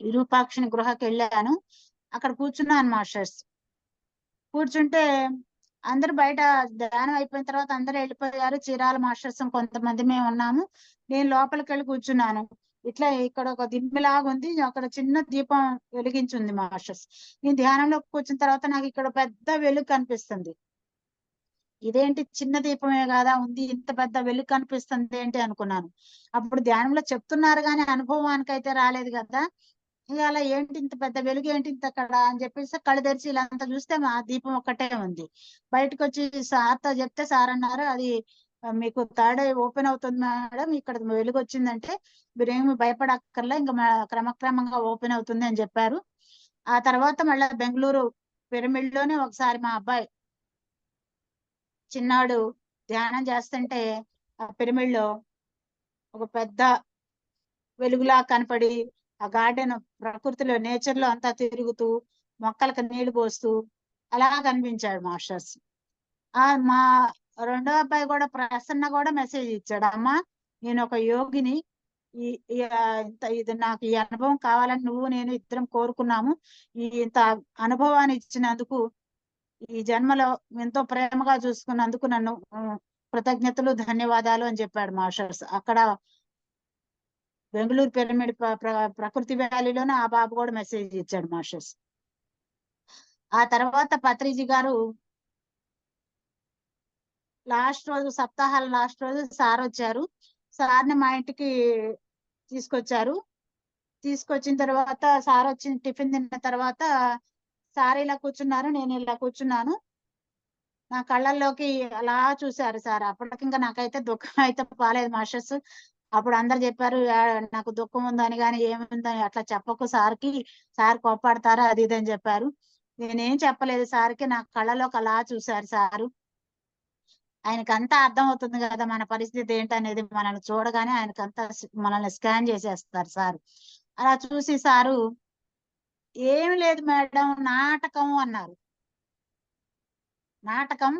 విరూపాక్షిని గృహకి వెళ్ళాను. అక్కడ కూర్చున్నాను మాస్టర్స్. కూర్చుంటే అందరు బయట ధ్యానం అయిపోయిన తర్వాత అందరు వెళ్ళిపోయారు. చీరాల మాస్టర్స్ కొంతమంది మేము ఉన్నాము. నేను లోపలికి వెళ్ళి కూర్చున్నాను. ఇట్లా ఇక్కడ ఒక దిమ్మిలాగా ఉంది, అక్కడ చిన్న దీపం వెలిగించింది మాస్టర్స్. నేను ధ్యానంలో కూర్చున్న తర్వాత నాకు ఇక్కడ పెద్ద వెలుగు కనిపిస్తుంది. ఇదేంటి చిన్న దీపమే కదా ఉంది, ఇంత పెద్ద వెలుగు కనిపిస్తుంది ఏంటి అనుకున్నాను. అప్పుడు ధ్యానంలో చెప్తున్నారు కానీ అనుభవానికి అయితే రాలేదు కదా. అలా ఏంటి ఇంత పెద్ద వెలుగు ఏంటి ఇంత అక్కడ అని చెప్పేసి కళ్ళు తెరిచి ఇలా అంతా చూస్తే మా దీపం ఒక్కటే ఉంది. బయటకు వచ్చి సార్తో చెప్తే సార్ అన్నారు, అది మీకు థర్డ్ ఐ ఓపెన్ అవుతుంది మేడం, ఇక్కడ వెలుగు వచ్చిందంటే మీరేమి భయపడక్కర్లే, ఇంకా క్రమక్రమంగా ఓపెన్ అవుతుంది అని చెప్పారు. ఆ తర్వాత మళ్ళీ బెంగళూరు పిరమిడ్ లోనే ఒకసారి మా అబ్బాయి చిన్నాడు ధ్యానం చేస్తుంటే ఆ పిరమిడ్ లో ఒక పెద్ద వెలుగులా కనపడి, ఆ గార్డెన్ ప్రకృతిలో నేచర్ లో అంతా తిరుగుతూ మొక్కలకు నీళ్లు పోస్తూ అలా కనిపించాడు మాస్టర్స్. మా రెండో అబ్బాయి కూడా ప్రసన్న కూడా మెసేజ్ ఇచ్చాడు, అమ్మా నేను ఒక యోగిని, ఇది నాకు ఈ అనుభవం కావాలని నువ్వు నేను ఇద్దరం కోరుకున్నాము. ఇంత అనుభవాన్ని ఇచ్చినందుకు, ఈ జన్మలో ఎంతో ప్రేమగా చూసుకున్నందుకు నన్ను కృతజ్ఞతలు ధన్యవాదాలు అని చెప్పాడు మాస్టర్స్. అక్కడ బెంగళూరు పిరమిడ్ ప్రకృతి వ్యాలీలోనే ఆ బాబు కూడా మెసేజ్ ఇచ్చాడు మాస్టర్స్. ఆ తర్వాత పత్రిజీ గారు సప్తాహాల లాస్ట్ రోజు సార్ వచ్చారు. సార్ని మా ఇంటికి తీసుకొచ్చారు. తీసుకొచ్చిన తర్వాత సార్ వచ్చిన టిఫిన్ తిన్న తర్వాత సార్ ఇలా కూర్చున్నారు, నేను ఇలా కూర్చున్నాను. నా కళ్ళల్లోకి అలా చూశారు సార్. అప్పటికి ఇంకా నాకైతే దుఃఖం అయితే పాలేదు మాస్టర్స్. అప్పుడు అందరు చెప్పారు, నాకు దుఃఖం ఉందని కానీ ఏముందని అట్లా చెప్పకు సార్కి, సార్ కోప్పడతారా అది ఇది అని చెప్పారు. నేనేం చెప్పలేదు సార్కి, నా కళ్ళలోకి అలా చూశారు సారు. ఆయనకి అంతా అర్థం అవుతుంది కదా మన పరిస్థితి ఏంటనేది. మనల్ని చూడగానే ఆయనకంతా మనల్ని స్కాన్ చేసేస్తారు సార్. అలా చూసి సారు, ఏమి లేదు మేడం నాటకం అన్నారు. నాటకం,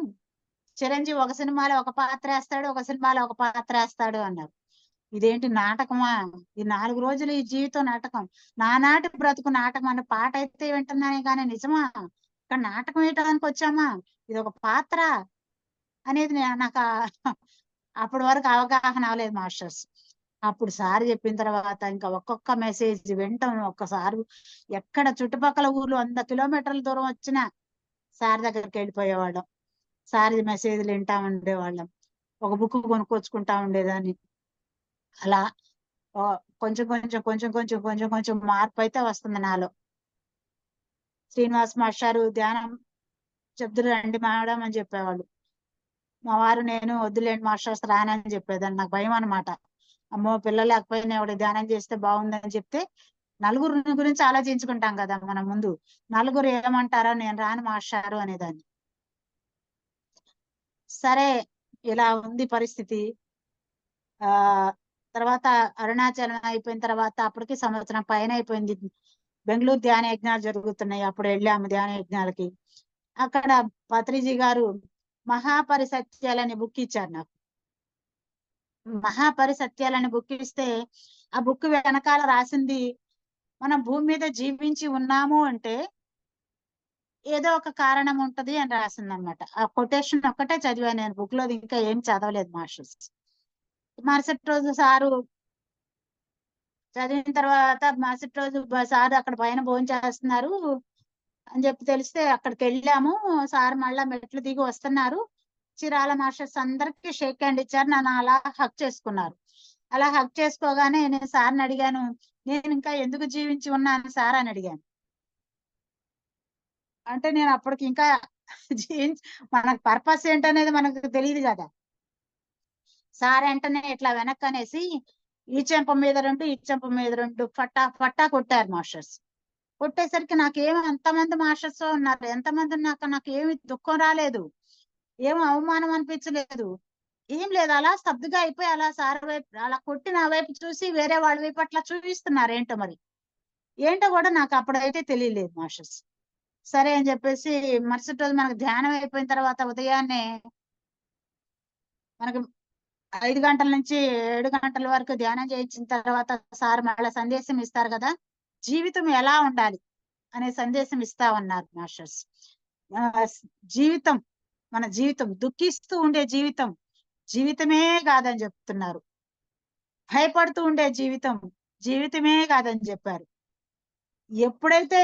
చిరంజీవి ఒక సినిమాలో ఒక పాత్ర వేస్తాడు, ఒక సినిమాలో ఒక పాత్ర వేస్తాడు అన్నారు. ఇదేంటి నాటకమా, ఈ 4 రోజులు ఈ జీవితం నాటకం, నానాటి బ్రతుకు నాటకం అనే పాట అయితే వింటున్నానే కానీ నిజమా, ఇక్కడ నాటకం వేయటానికి వచ్చామా, ఇది ఒక పాత్ర అనేది నాకు అప్పటి వరకు అవగాహన అవ్వలేదు మాస్టర్స్. అప్పుడు సార్ చెప్పిన తర్వాత ఇంకా ఒక్కొక్క మెసేజ్ వింటాం. ఒక్కసారి ఎక్కడ చుట్టుపక్కల ఊర్లు 100 కిలోమీటర్ల దూరం వచ్చినా సార్ దగ్గరికి వెళ్ళిపోయేవాళ్ళం. సార్ మెసేజ్లు వింటా ఉండేవాళ్ళం. ఒక బుక్ కొనుక్కొచ్చుకుంటా ఉండేదాన్ని. అలా కొంచెం కొంచెం కొంచెం కొంచెం కొంచెం కొంచెం మార్పు అయితే వస్తుంది నాలో. శ్రీనివాస్ మాస్టారు ధ్యానం చెప్దురు రండి మేడం అని చెప్పేవాళ్ళు. మా వారు నేను వద్దులేండి మాస్టర్స్ రానని చెప్పేదాన్ని, నాకు భయం అనమాట. అమ్మో పిల్లలు లేకపోయినా ఎవడ ధ్యానం చేస్తే బాగుందని చెప్తే నలుగురు గురించి ఆలోచించుకుంటాం కదా మనం ముందు. నలుగురు ఏమంటారో, నేను రాను మాస్టారు అనేదాన్ని. సరే, ఇలా ఉంది పరిస్థితి. ఆ తర్వాత అరుణాచలం అయిపోయిన తర్వాత అప్పటికి సంవత్సరం పైన అయిపోయింది. బెంగళూరు ధ్యాన యజ్ఞాలు జరుగుతున్నాయి. అప్పుడు వెళ్ళాము ధ్యాన యజ్ఞాలకి. అక్కడ పత్రిజీ గారు మహాపరిసత్యాలని బుక్ ఇచ్చారు నాకు. మహాపరిసత్యాలని బుక్ ఇస్తే ఆ బుక్ వెనకాల రాసింది, మనం భూమి మీద జీవించి ఉన్నాము అంటే ఏదో ఒక కారణం ఉంటది అని రాసింది అనమాట. ఆ కొటేషన్ ఒక్కటే చదివాను నేను, బుక్ లో ఇంకా ఏం చదవలేదు మాస్టర్స్. మరుసటి రోజు సారు చదివిన తర్వాత మరుసటి రోజు సార్ అక్కడ పైన భోజనం చేస్తున్నారు అని చెప్పి తెలిస్తే అక్కడికి వెళ్ళాము. సార్ మళ్ళా మెట్లు దిగి వస్తున్నారు. చీరాల మాస్టర్స్ అందరికి షేక్ హ్యాండ్ ఇచ్చారు, నన్ను అలా హక్ చేసుకున్నారు. అలా హక్ చేసుకోగానే నేను సార్ని అడిగాను, నేను ఇంకా ఎందుకు జీవించి ఉన్నాను సార్ అని అడిగాను. అంటే నేను అప్పటికి ఇంకా జీవించి, మనకు పర్పస్ ఏంటనేది మనకు తెలియదు కదా. సార్ వెంటనే ఇట్లా వెనక్కి అనేసి ఈ చెంప మీద రెండు, ఈ చెంప మీద రెండు ఫట్టా ఫట్టా కొట్టారు మాస్టర్స్. కొట్టేసరికి నాకేమి, ఎంతమంది మాస్టర్స్ ఉన్నారు, ఎంతమంది ఉన్నాక నాకు ఏమి దుఃఖం రాలేదు, ఏమి అవమానం అనిపించలేదు, ఏం లేదు. అలా స్తబ్దుగా అయిపోయి అలా సార్ వైపు అలా కొట్టి నా వైపు చూసి వేరే వాళ్ళ వైపు అట్లా చూపిస్తున్నారు. ఏంటో మరి ఏంటో కూడా నాకు అప్పుడైతే తెలియలేదు మాస్టర్స్. సరే అని చెప్పేసి మరుసటి రోజు మనకు ధ్యానం అయిపోయిన తర్వాత ఉదయాన్నే మనకు 5 గంటల నుంచి 7 గంటల వరకు ధ్యానం చేయించిన తర్వాత సార్ మళ్ళీ సందేశం ఇస్తారు కదా, జీవితం ఎలా ఉండాలి అనే సందేశం ఇస్తా ఉన్నారు మాస్టర్స్. ఆ, జీవితం, మన జీవితం దుఃఖిస్తూ ఉండే జీవితం జీవితమే కాదని చెప్తున్నారు. భయపడుతూ ఉండే జీవితం జీవితమే కాదని చెప్పారు. ఎప్పుడైతే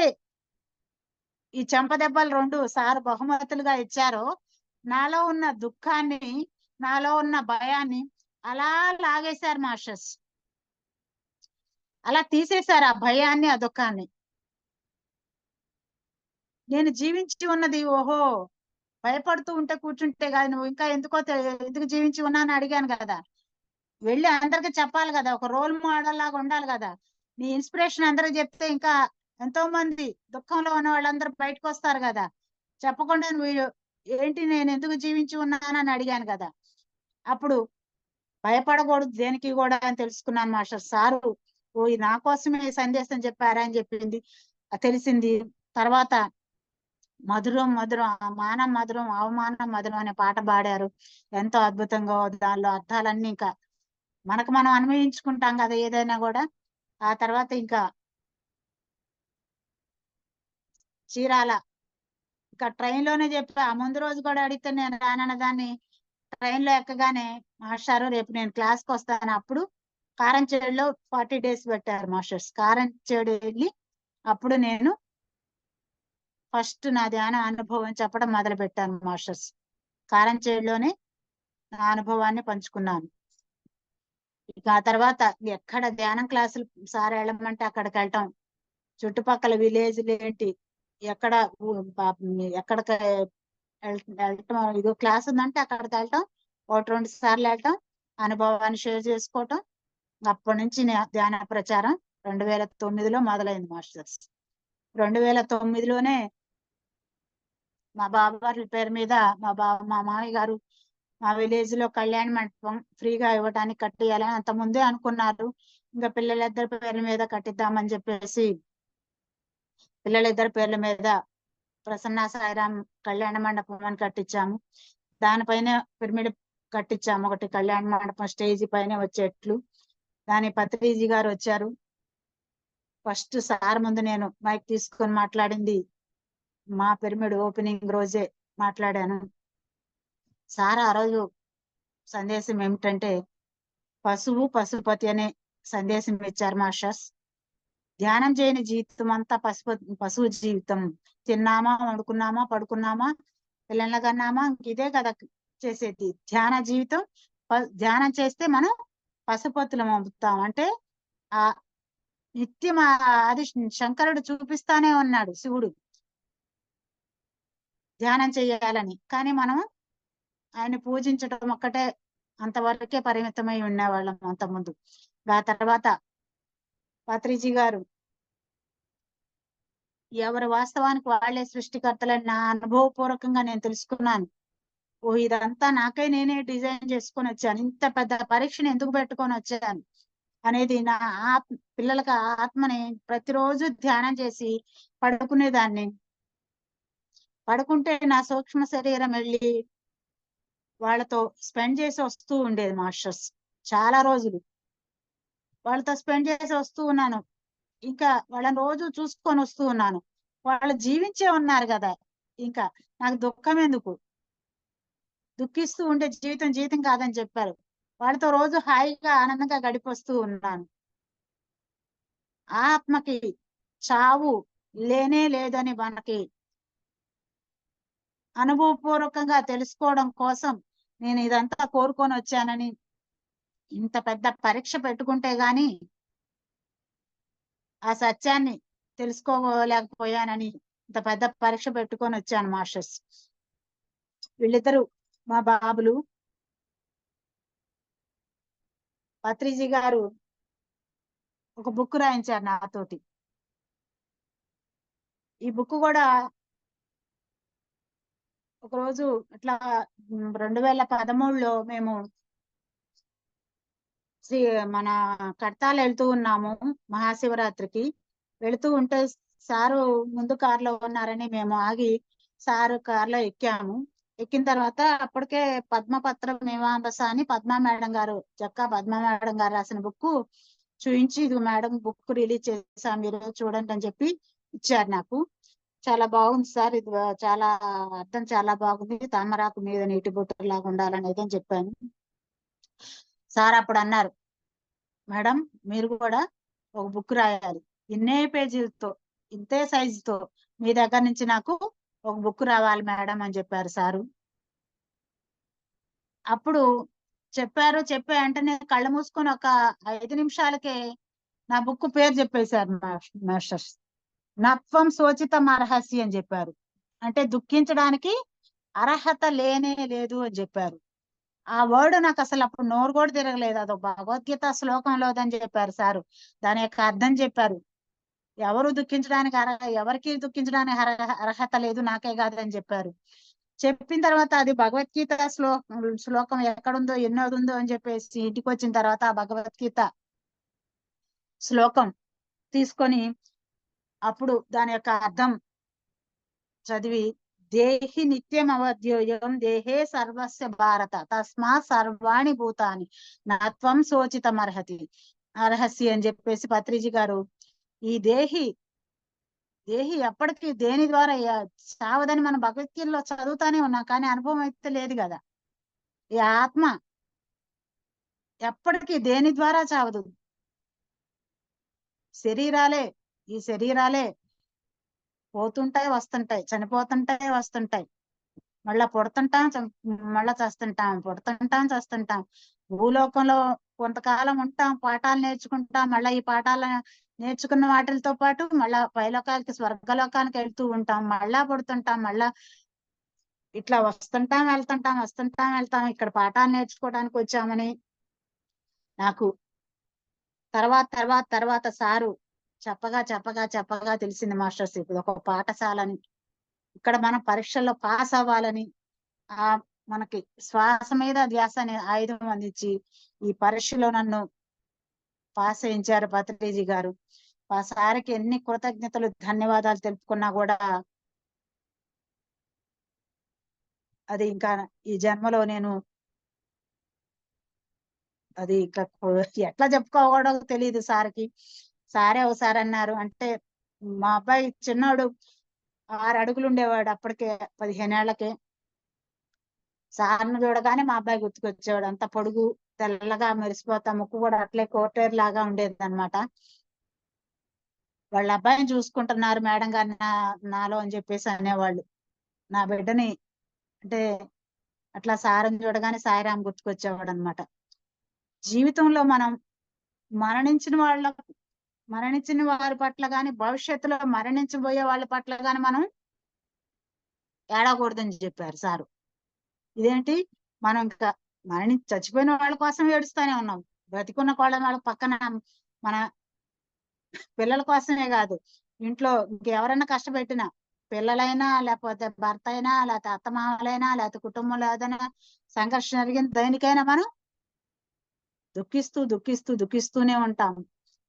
ఈ చెంపదెబ్బలు రెండు సార్ బహుమతులుగా ఇచ్చారో, నాలో ఉన్న దుఃఖాన్ని, నాలో ఉన్న భయాన్ని అలా లాగేశారు మాస్టర్స్. అలా తీసేశారు ఆ భయాన్ని, ఆ దుఃఖాన్ని. నేను జీవించి ఉన్నది, ఓహో, భయపడుతూ ఉంటే కూర్చుంటే కాదు, నువ్వు ఇంకా ఎందుకు జీవించి ఉన్నాను అడిగాను కదా. వెళ్ళి అందరికి చెప్పాలి కదా, ఒక రోల్ మోడల్ లాగా ఉండాలి కదా. నీ ఇన్స్పిరేషన్ అందరికి చెప్తే ఇంకా ఎంతో మంది దుఃఖంలో ఉన్న వాళ్ళందరూ బయటకు వస్తారు కదా. చెప్పకుండా నువ్వు ఏంటి, నేను ఎందుకు జీవించి ఉన్నానని అడిగాను కదా. అప్పుడు భయపడకూడదు దేనికి కూడా అని తెలుసుకున్నాను మాస్టర్. సారు ఓ నా కోసమే ఈ సందేశం చెప్పారా అని చెప్పింది తెలిసింది. తర్వాత మధురం మధురం, మానం మధురం అవమానం మధురం అనే పాట పాడారు. ఎంతో అద్భుతంగా, దానిలో అర్థాలన్నీ ఇంకా మనకు మనం అన్వయించుకుంటాం కదా ఏదైనా కూడా. ఆ తర్వాత ఇంకా చీరాల ఇంకా ట్రైన్ లోనే చెప్పా. ఆ ముందు రోజు కూడా అడిగితే నేను రానన్న దాన్ని. ట్రైన్ లో ఎక్కగానే మాస్టారు రేపు నేను క్లాస్కి వస్తాను. అప్పుడు కారంచేడులో 40 days పెట్టారు మాస్టర్స్. కారంచేడు వెళ్ళి అప్పుడు నేను ఫస్ట్ నా ధ్యాన అనుభవం చెప్పడం మొదలు పెట్టాను మాస్టర్స్. కారంచేడులోనే నా అనుభవాన్ని పంచుకున్నాను. ఇక ఆ తర్వాత ఎక్కడ ధ్యానం క్లాసులు సార్ వెళ్ళమంటే అక్కడికి వెళ్ళటం, చుట్టుపక్కల విలేజ్లు ఏంటి, ఎక్కడ ఎక్కడికి వెళ్ళటం, ఇదో క్లాస్ ఉందంటే అక్కడికి వెళ్ళటం, 1-2 సార్లు వెళ్ళటం, అనుభవాన్ని షేర్ చేసుకోవటం. అప్పటి నుంచి ధ్యాన ప్రచారం 2009లో మొదలైంది మాస్టర్స్. 2009లోనే మా బాబాగారి పేరు మీద మా మామయ్య గారు మా విలేజ్ లో కళ్యాణ మండపం ఫ్రీగా ఇవ్వడానికి కట్టేయాలని అంత ముందే అనుకున్నారు. ఇంకా పిల్లలిద్దరి పేర్ల మీద కట్టిద్దామని చెప్పేసి పిల్లలిద్దరి పేర్ల మీద ప్రసన్న సాయిరాం కళ్యాణ మండపం అని కట్టించాము. దానిపైన పిరమిడ్ కట్టించాము ఒకటి, కళ్యాణ మండపం స్టేజ్ పైన వచ్చేట్లు. దాని పత్రిజీ గారు వచ్చారు. ఫస్ట్ సార్ ముందు నేను మైక్ తీసుకొని మాట్లాడింది మా పిరమిడ్ ఓపెనింగ్ రోజే మాట్లాడాను. సార్ ఆ రోజు సందేశం ఏమిటంటే పశువు పశుపతి అనే సందేశం ఇచ్చారు మాస్టర్స్. ధ్యానం చేయని జీవితం అంతా పశువు జీవితం. తిన్నామా, వండుకున్నామా, పడుకున్నామా, పిల్లల కన్నామా, ఇదే కదా చేసేది. ధ్యాన జీవితం, ధ్యానం చేస్తే మనం పశుపతులం అవుతాం. అంటే ఆ నిత్యం అది శంకరుడు చూపిస్తానే ఉన్నాడు, శివుడు ధ్యానం చేయాలని. కానీ మనం ఆయన పూజించడం ఒక్కటే అంతవరకే పరిమితమై ఉండేవాళ్ళం అంతకుముందు. ఆ తర్వాత పత్రిజీ గారు ఎవరి వాస్తవానికి వాళ్ళే సృష్టికర్తలని నా అనుభవపూర్వకంగా నేను తెలుసుకున్నాను. ఓ ఇదంతా నాకై నేనే డిజైన్ చేసుకొని వచ్చాను, ఇంత పెద్ద పరీక్షను ఎందుకు పెట్టుకొని వచ్చాను అనేది నా పిల్లలకు ఆత్మని ప్రతిరోజు ధ్యానం చేసి పడుకునేదాన్ని. పడుకుంటే నా సూక్ష్మ శరీరం వెళ్ళి వాళ్ళతో స్పెండ్ చేసి వస్తూ ఉండేది మాస్టర్స్. చాలా రోజులు వాళ్ళతో స్పెండ్ చేసి వస్తూ ఉన్నాను. ఇంకా వాళ్ళని రోజు చూసుకొని వస్తూ ఉన్నాను. వాళ్ళు జీవించే ఉన్నారు కదా, ఇంకా నాకు దుఃఖం ఎందుకు, దుఃఖిస్తూ ఉంటే జీవితం జీవితం కాదని చెప్పారు. వాళ్ళతో రోజు హాయిగా ఆనందంగా గడిపొస్తూ ఉన్నాను. ఆత్మకి చావు లేనే లేదని మనకి అనుభవపూర్వకంగా తెలుసుకోవడం కోసం నేను ఇదంతా కోరుకొని వచ్చానని, ఇంత పెద్ద పరీక్ష పెట్టుకుంటే గాని ఆ సత్యాన్ని తెలుసుకోలేకపోయానని ఇంత పెద్ద పరీక్ష పెట్టుకొని వచ్చాను మాస్టర్స్. వీళ్ళిద్దరు మా బాబులు. పత్రిజీ గారు ఒక బుక్ రాయించారు నాతోటి. ఈ బుక్ కూడా ఒకరోజు ఇట్లా 2013లో మేము మన కడతాలు వెళ్తూ ఉన్నాము మహాశివరాత్రికి. వెళుతూ ఉంటే సారు ముందు కారులో ఉన్నారని మేము ఆగి సారు కారులో ఎక్కాము. ఎక్కిన తర్వాత అప్పటికే పద్మపత్ర మీమాంస అని పద్మా మేడం గారు, జక్కా పద్మా మేడం గారు రాసిన బుక్ చూయించి, ఇది మేడం బుక్ రిలీజ్ చేశాం మీరు చూడండి అని చెప్పి ఇచ్చారు నాకు. చాలా బాగుంది సార్, ఇది చాలా అర్థం చాలా బాగుంది, తామరాకు మీద నీటి బొట్టు లాగా ఉండాలనేది అని చెప్పాను. సార్ అప్పుడు అన్నారు, మేడం మీరు కూడా ఒక బుక్ రాయాలి, ఇన్నే పేజీలతో ఇంతే సైజుతో మీ దగ్గర నుంచి నాకు ఒక బుక్ రావాలి మేడం అని చెప్పారు సారు. అప్పుడు చెప్పారు. చెప్పే వెంటనే కళ్ళు మూసుకొని ఒక 5 నిమిషాలకే నా బుక్ పేరు చెప్పేశారు మాస్టర్స్. నత్వం శోచితం అర్హసి అని చెప్పారు. అంటే దుఃఖించడానికి అర్హత లేనే లేదు అని చెప్పారు. ఆ వర్డ్ నాకు అసలు అప్పుడు నోరు కూడా తిరగలేదు. అదో భగవద్గీత శ్లోకంలోదని చెప్పారు సారు. దాని యొక్క అర్థం చెప్పారు. ఎవరు దుఃఖించడానికి ఎవరికి దుఃఖించడానికి అర్హత లేదు, నాకే కాదని చెప్పారు. చెప్పిన తర్వాత అది భగవద్గీత శ్లోకం ఎక్కడుందో ఎన్నోది ఉందో అని చెప్పేసి ఇంటికి వచ్చిన తర్వాత ఆ భగవద్గీత శ్లోకం తీసుకొని అప్పుడు దాని యొక్క అర్థం చదివి, దేహి నిత్యం అవధ్యోయం దేహే సర్వస్య భారత తస్మా సర్వాణి భూతాని నత్వం శోచితం అర్హసి అని చెప్పేసి పత్రిజీ గారు, ఈ దేహి ఎప్పటికీ దేని ద్వారా చావదని మనం భగవద్గీతలో చదువుతానే ఉన్నాం, కానీ అనుభవం అయితే లేదు కదా. ఈ ఆత్మ ఎప్పటికీ దేని ద్వారా చావదు. ఈ శరీరాలే పోతుంటాయి వస్తుంటాయి, చనిపోతుంటాయి వస్తుంటాయి, మళ్ళా పుడుతుంటాం మళ్ళా చస్తుంటాం, పుడుతుంటాం చస్తుంటాం. భూలోకంలో కొంతకాలం ఉంటాం, పాఠాలు నేర్చుకుంటాం, మళ్ళీ ఈ పాఠాలు నేర్చుకున్న వాటితో పాటు మళ్ళా పైలోకాలకి స్వర్గలోకానికి వెళ్తూ ఉంటాం, మళ్ళా పుడుతుంటాం, మళ్ళా ఇట్లా వస్తుంటాం వెళ్తాం. ఇక్కడ పాఠాలు నేర్చుకోవడానికి వచ్చామని నాకు తర్వాత సారు చెప్పగా తెలిసింది మాస్టర్స్. ఇప్పుడు ఒక పాఠశాలని, ఇక్కడ మనం పరీక్షల్లో పాస్ అవ్వాలని, ఆ మనకి శ్వాస మీద ధ్యాస అనే ఆయుధం అందించి ఈ పరీక్షలో నన్ను పాస్ చేయించారు పత్రిజీ గారు. ఆ సారికి ఎన్ని కృతజ్ఞతలు ధన్యవాదాలు తెలుపుకున్నా కూడా అది ఇంకా ఈ జన్మలో నేను అది ఇంకా ఎట్లా చెప్పుకోవడం తెలియదు సార్కి. సారే ఒకసారి అన్నారు, అంటే మా అబ్బాయి చిన్నోడు 6 అడుగులు ఉండేవాడు అప్పటికే 15 ఏళ్లకే. సార్ను చూడగానే మా అబ్బాయి గుర్తుకొచ్చేవాడు. అంత పొడుగు తెల్లగా మెరిసిపోతా, ముక్కు కూడా అట్లే కోటేరు లాగా ఉండేది అనమాట. వాళ్ళ అబ్బాయిని చూసుకుంటున్నారు మేడం గారు నాలో అని చెప్పేసి అనేవాళ్ళు. నా బిడ్డని అంటే అట్లా సార్ని చూడగానే సాయిరాం గుర్తుకొచ్చేవాడు అనమాట. జీవితంలో మనం మరణించిన వారి పట్ల గాని, భవిష్యత్తులో మరణించబోయే వాళ్ళ పట్ల గాని మనం ఏడవకూడదని చెప్పారు సారు. ఇదేంటి, మనం ఇంకా చచ్చిపోయిన వాళ్ళ కోసం ఏడుస్తూనే ఉన్నాం, బ్రతికున్న వాళ్ళ పక్కన మన పిల్లల కోసమే కాదు, ఇంట్లో ఇంకెవరైనా కష్టపెట్టినా, పిల్లలైనా లేకపోతే భర్త అయినా లేకపోతే అత్తమామలైనా లేకపోతే కుటుంబంలో ఏదైనా సంఘర్షణ జరిగిన దేనికైనా మనం దుఃఖిస్తూ దుఃఖిస్తూ దుఃఖిస్తూనే ఉంటాం.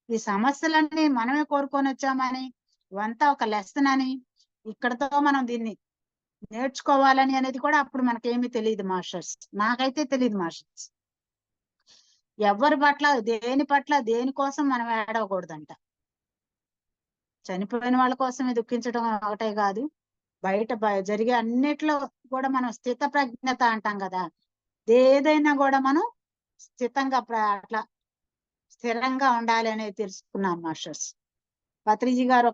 ఈ సమస్యలన్నీ మనమే కోరుకొని వచ్చామని, ఇవంతా ఒక లెసన్ అని, ఇక్కడతో మనం దీన్ని నేర్చుకోవాలని అనేది కూడా అప్పుడు మనకేమీ తెలియదు మాస్టర్స్. నాకైతే తెలియదు మాస్టర్స్. ఎవరి పట్ల దేనికోసం మనం ఏడవకూడదంట. చనిపోయిన వాళ్ళ కోసమే దుఃఖించడం ఒకటే కాదు, బయట జరిగే అన్నిట్లో కూడా మనం స్థిత ప్రజ్ఞత అంటాం కదా, ఏదైనా కూడా మనం స్థితంగా అట్లా స్థిరంగా ఉండాలి అనేది తెలుసుకున్నాను మాస్టర్స్. పత్రిజీ గారు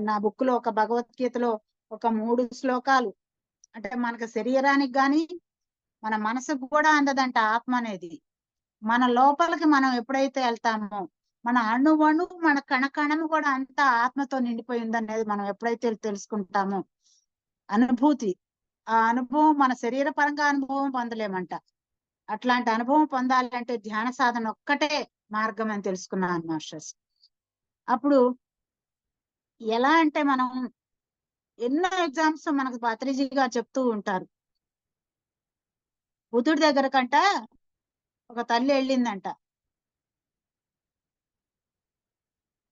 నా బుక్ లో ఒక భగవద్గీతలో ఒక 3 శ్లోకాలు, అంటే మనకు శరీరానికి గాని మన మనసుకు కూడా అందదంట ఆత్మ అనేది. మన లోపలికి మనం ఎప్పుడైతే వెళ్తామో మన అణువణు మన కణకణము కూడా అంతా ఆత్మతో నిండిపోయి ఉందనేది మనం ఎప్పుడైతే తెలుసుకుంటామో అనుభూతి, ఆ అనుభవం మన శరీర పరంగా అనుభవం పొందలేమంట. అట్లాంటి అనుభవం పొందాలంటే ధ్యాన సాధన ఒక్కటే మార్గం అని తెలుసుకున్నాను మాస్టర్స్. అప్పుడు ఎలా అంటే మనం ఎన్నో ఎగ్జామ్స్ మనకు పత్రిజీ గారు చెప్తూ ఉంటారు. బుద్ధుడి దగ్గర కంట ఒక తల్లి వెళ్ళిందంట,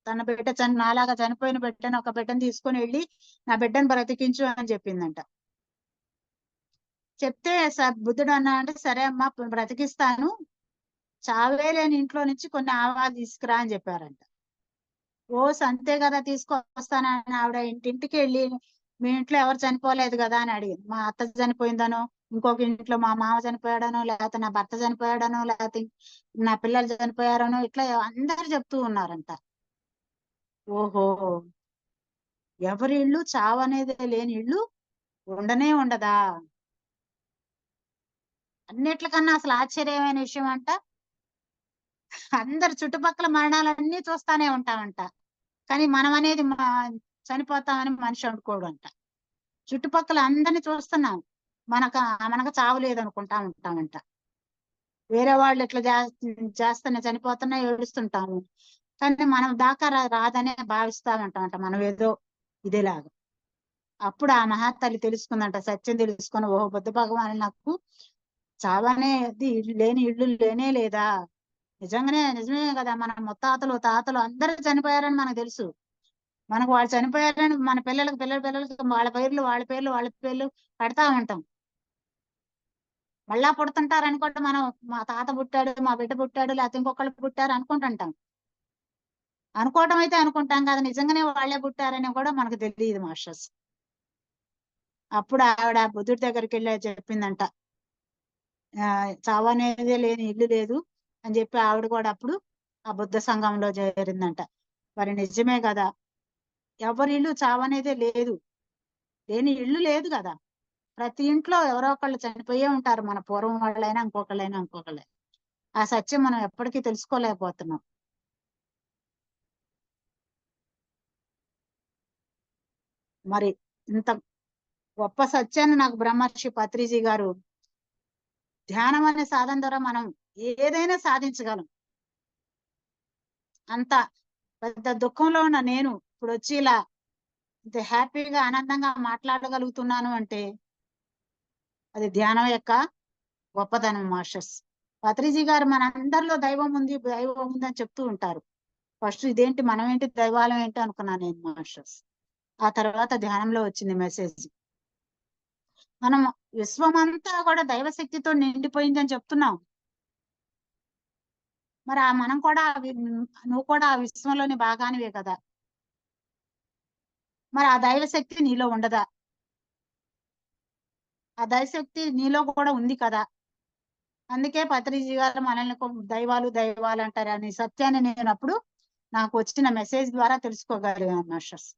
తన బిడ్డ నాలాగా చనిపోయిన బిడ్డను ఒక బిడ్డను తీసుకొని వెళ్ళి నా బిడ్డను బ్రతికించు అని చెప్పిందంట. చెప్తే బుద్ధుడు అన్నా అంటే సరే అమ్మా బ్రతికిస్తాను, చావే లేని ఇంట్లో నుంచి కొన్ని ఆవాలు తీసుకురా అని చెప్పారంట. ఓస్ అంతే కదా తీసుకొస్తానని ఆవిడ ఇంటింటికి వెళ్ళి మీ ఇంట్లో ఎవరు చనిపోలేదు కదా అని అడిగింది. మా అత్త చనిపోయిందనో, ఇంకొక ఇంట్లో మా మామ చనిపోయాడనో, లేకపోతే నా భర్త చనిపోయాడనో, లేకపోతే నా పిల్లలు చనిపోయారనో, ఇట్లా అందరు చెప్తూ ఉన్నారంట. ఓహో, ఎవరి ఇళ్ళు చావనేది లేని ఇళ్ళు ఉండనే ఉండదా? అన్నిట్లకన్నా అసలు ఆశ్చర్యమైన విషయం అంట, అందరు చుట్టుపక్కల మరణాలన్నీ చూస్తానే ఉంటామంట, కానీ మనం అనేది చనిపోతామని మనిషి అనుకోడు అంట. చుట్టుపక్కల అందరిని చూస్తున్నాం, మనకు చావు లేదనుకుంటా ఉంటామంట. వేరే వాళ్ళు ఇట్లా చేస్తున్నా చనిపోతున్నా ఏడుస్తుంటాము, కానీ మనం దాకా రాదనే భావిస్తా ఉంటామంట మనం ఏదో ఇదేలాగా. అప్పుడు ఆ మహాతల్లి తెలుసుకుందంట, సత్యం తెలుసుకుని, ఓహో బుద్ధ భగవాన్ నాకు చావనేది లేని ఇళ్ళు లేనే లేదా, నిజమే కదా, మన తాతలు అందరూ చనిపోయారని మనకు తెలుసు, మనకు వాళ్ళు చనిపోయారని మన పిల్లలకి వాళ్ళ పేర్లు పెడతా ఉంటాం. మళ్ళా పుడుతుంటారని కూడా మనం మా తాత పుట్టాడు, మా బిడ్డ పుట్టాడు, లేకపోతే ఇంకొకళ్ళు పుట్టారు అనుకుంటుంటాం. అనుకోవటం అయితే అనుకుంటాం కదా, నిజంగానే వాళ్ళే పుట్టారని కూడా మనకు తెలియదు మాస్టర్స్. అప్పుడు ఆవిడ బుద్ధుడి దగ్గరికి వెళ్ళి చెప్పిందంట, చావనేదే లేని ఇల్లు లేదు అని చెప్పి ఆవిడ కూడా అప్పుడు ఆ బుద్ధ సంఘంలో చేరిందంట. మరి నిజమే కదా, ఎవరి ఇల్లు చావనేదే లేని ఇల్లు లేదు కదా, ప్రతి ఇంట్లో ఎవరో ఒకళ్ళు చనిపోయే ఉంటారు, మన పూర్వం వాళ్ళైనా ఇంకొకళ్ళైనా. ఆ సత్యం మనం ఎప్పటికీ తెలుసుకోలేకపోతున్నాం. మరి ఇంత గొప్ప సత్యాన్ని నాకు బ్రహ్మర్షి పత్రిజీ గారు ధ్యానం అనే సాధన ద్వారా మనం ఏదైనా సాధించగలం. అంత పెద్ద దుఃఖంలో ఉన్న నేను ఇప్పుడు వచ్చి ఇలా ఇంత హ్యాపీగా ఆనందంగా మాట్లాడగలుగుతున్నాను అంటే అది ధ్యానం యొక్క గొప్పతనం మాస్టర్స్. పత్రిజీ గారు మన అందరిలో దైవం ఉంది అని చెప్తూ ఉంటారు. ఫస్ట్ ఇదేంటి, మనం ఏంటి, దైవాలం ఏంటి అనుకున్నాను నేను మాస్టర్స్. ఆ తర్వాత ధ్యానంలో వచ్చింది మెసేజ్. మనం విశ్వమంతా కూడా దైవశక్తితో నిండిపోయిందని చెప్తున్నాం. మరి మనం కూడా నువ్వు కూడా ఆ విశ్వంలోని భాగానివే కదా, మరి ఆ దైవశక్తి నీలో ఉండదా? ఆ దైవశక్తి నీలో కూడా ఉంది కదా. అందుకే పత్రిజీ గారు మనల్ని దైవాలు అంటారు అని సత్యాన్ని నేను అప్పుడు నాకు వచ్చిన మెసేజ్ ద్వారా తెలుసుకోగలిగాను మాస్టర్స్.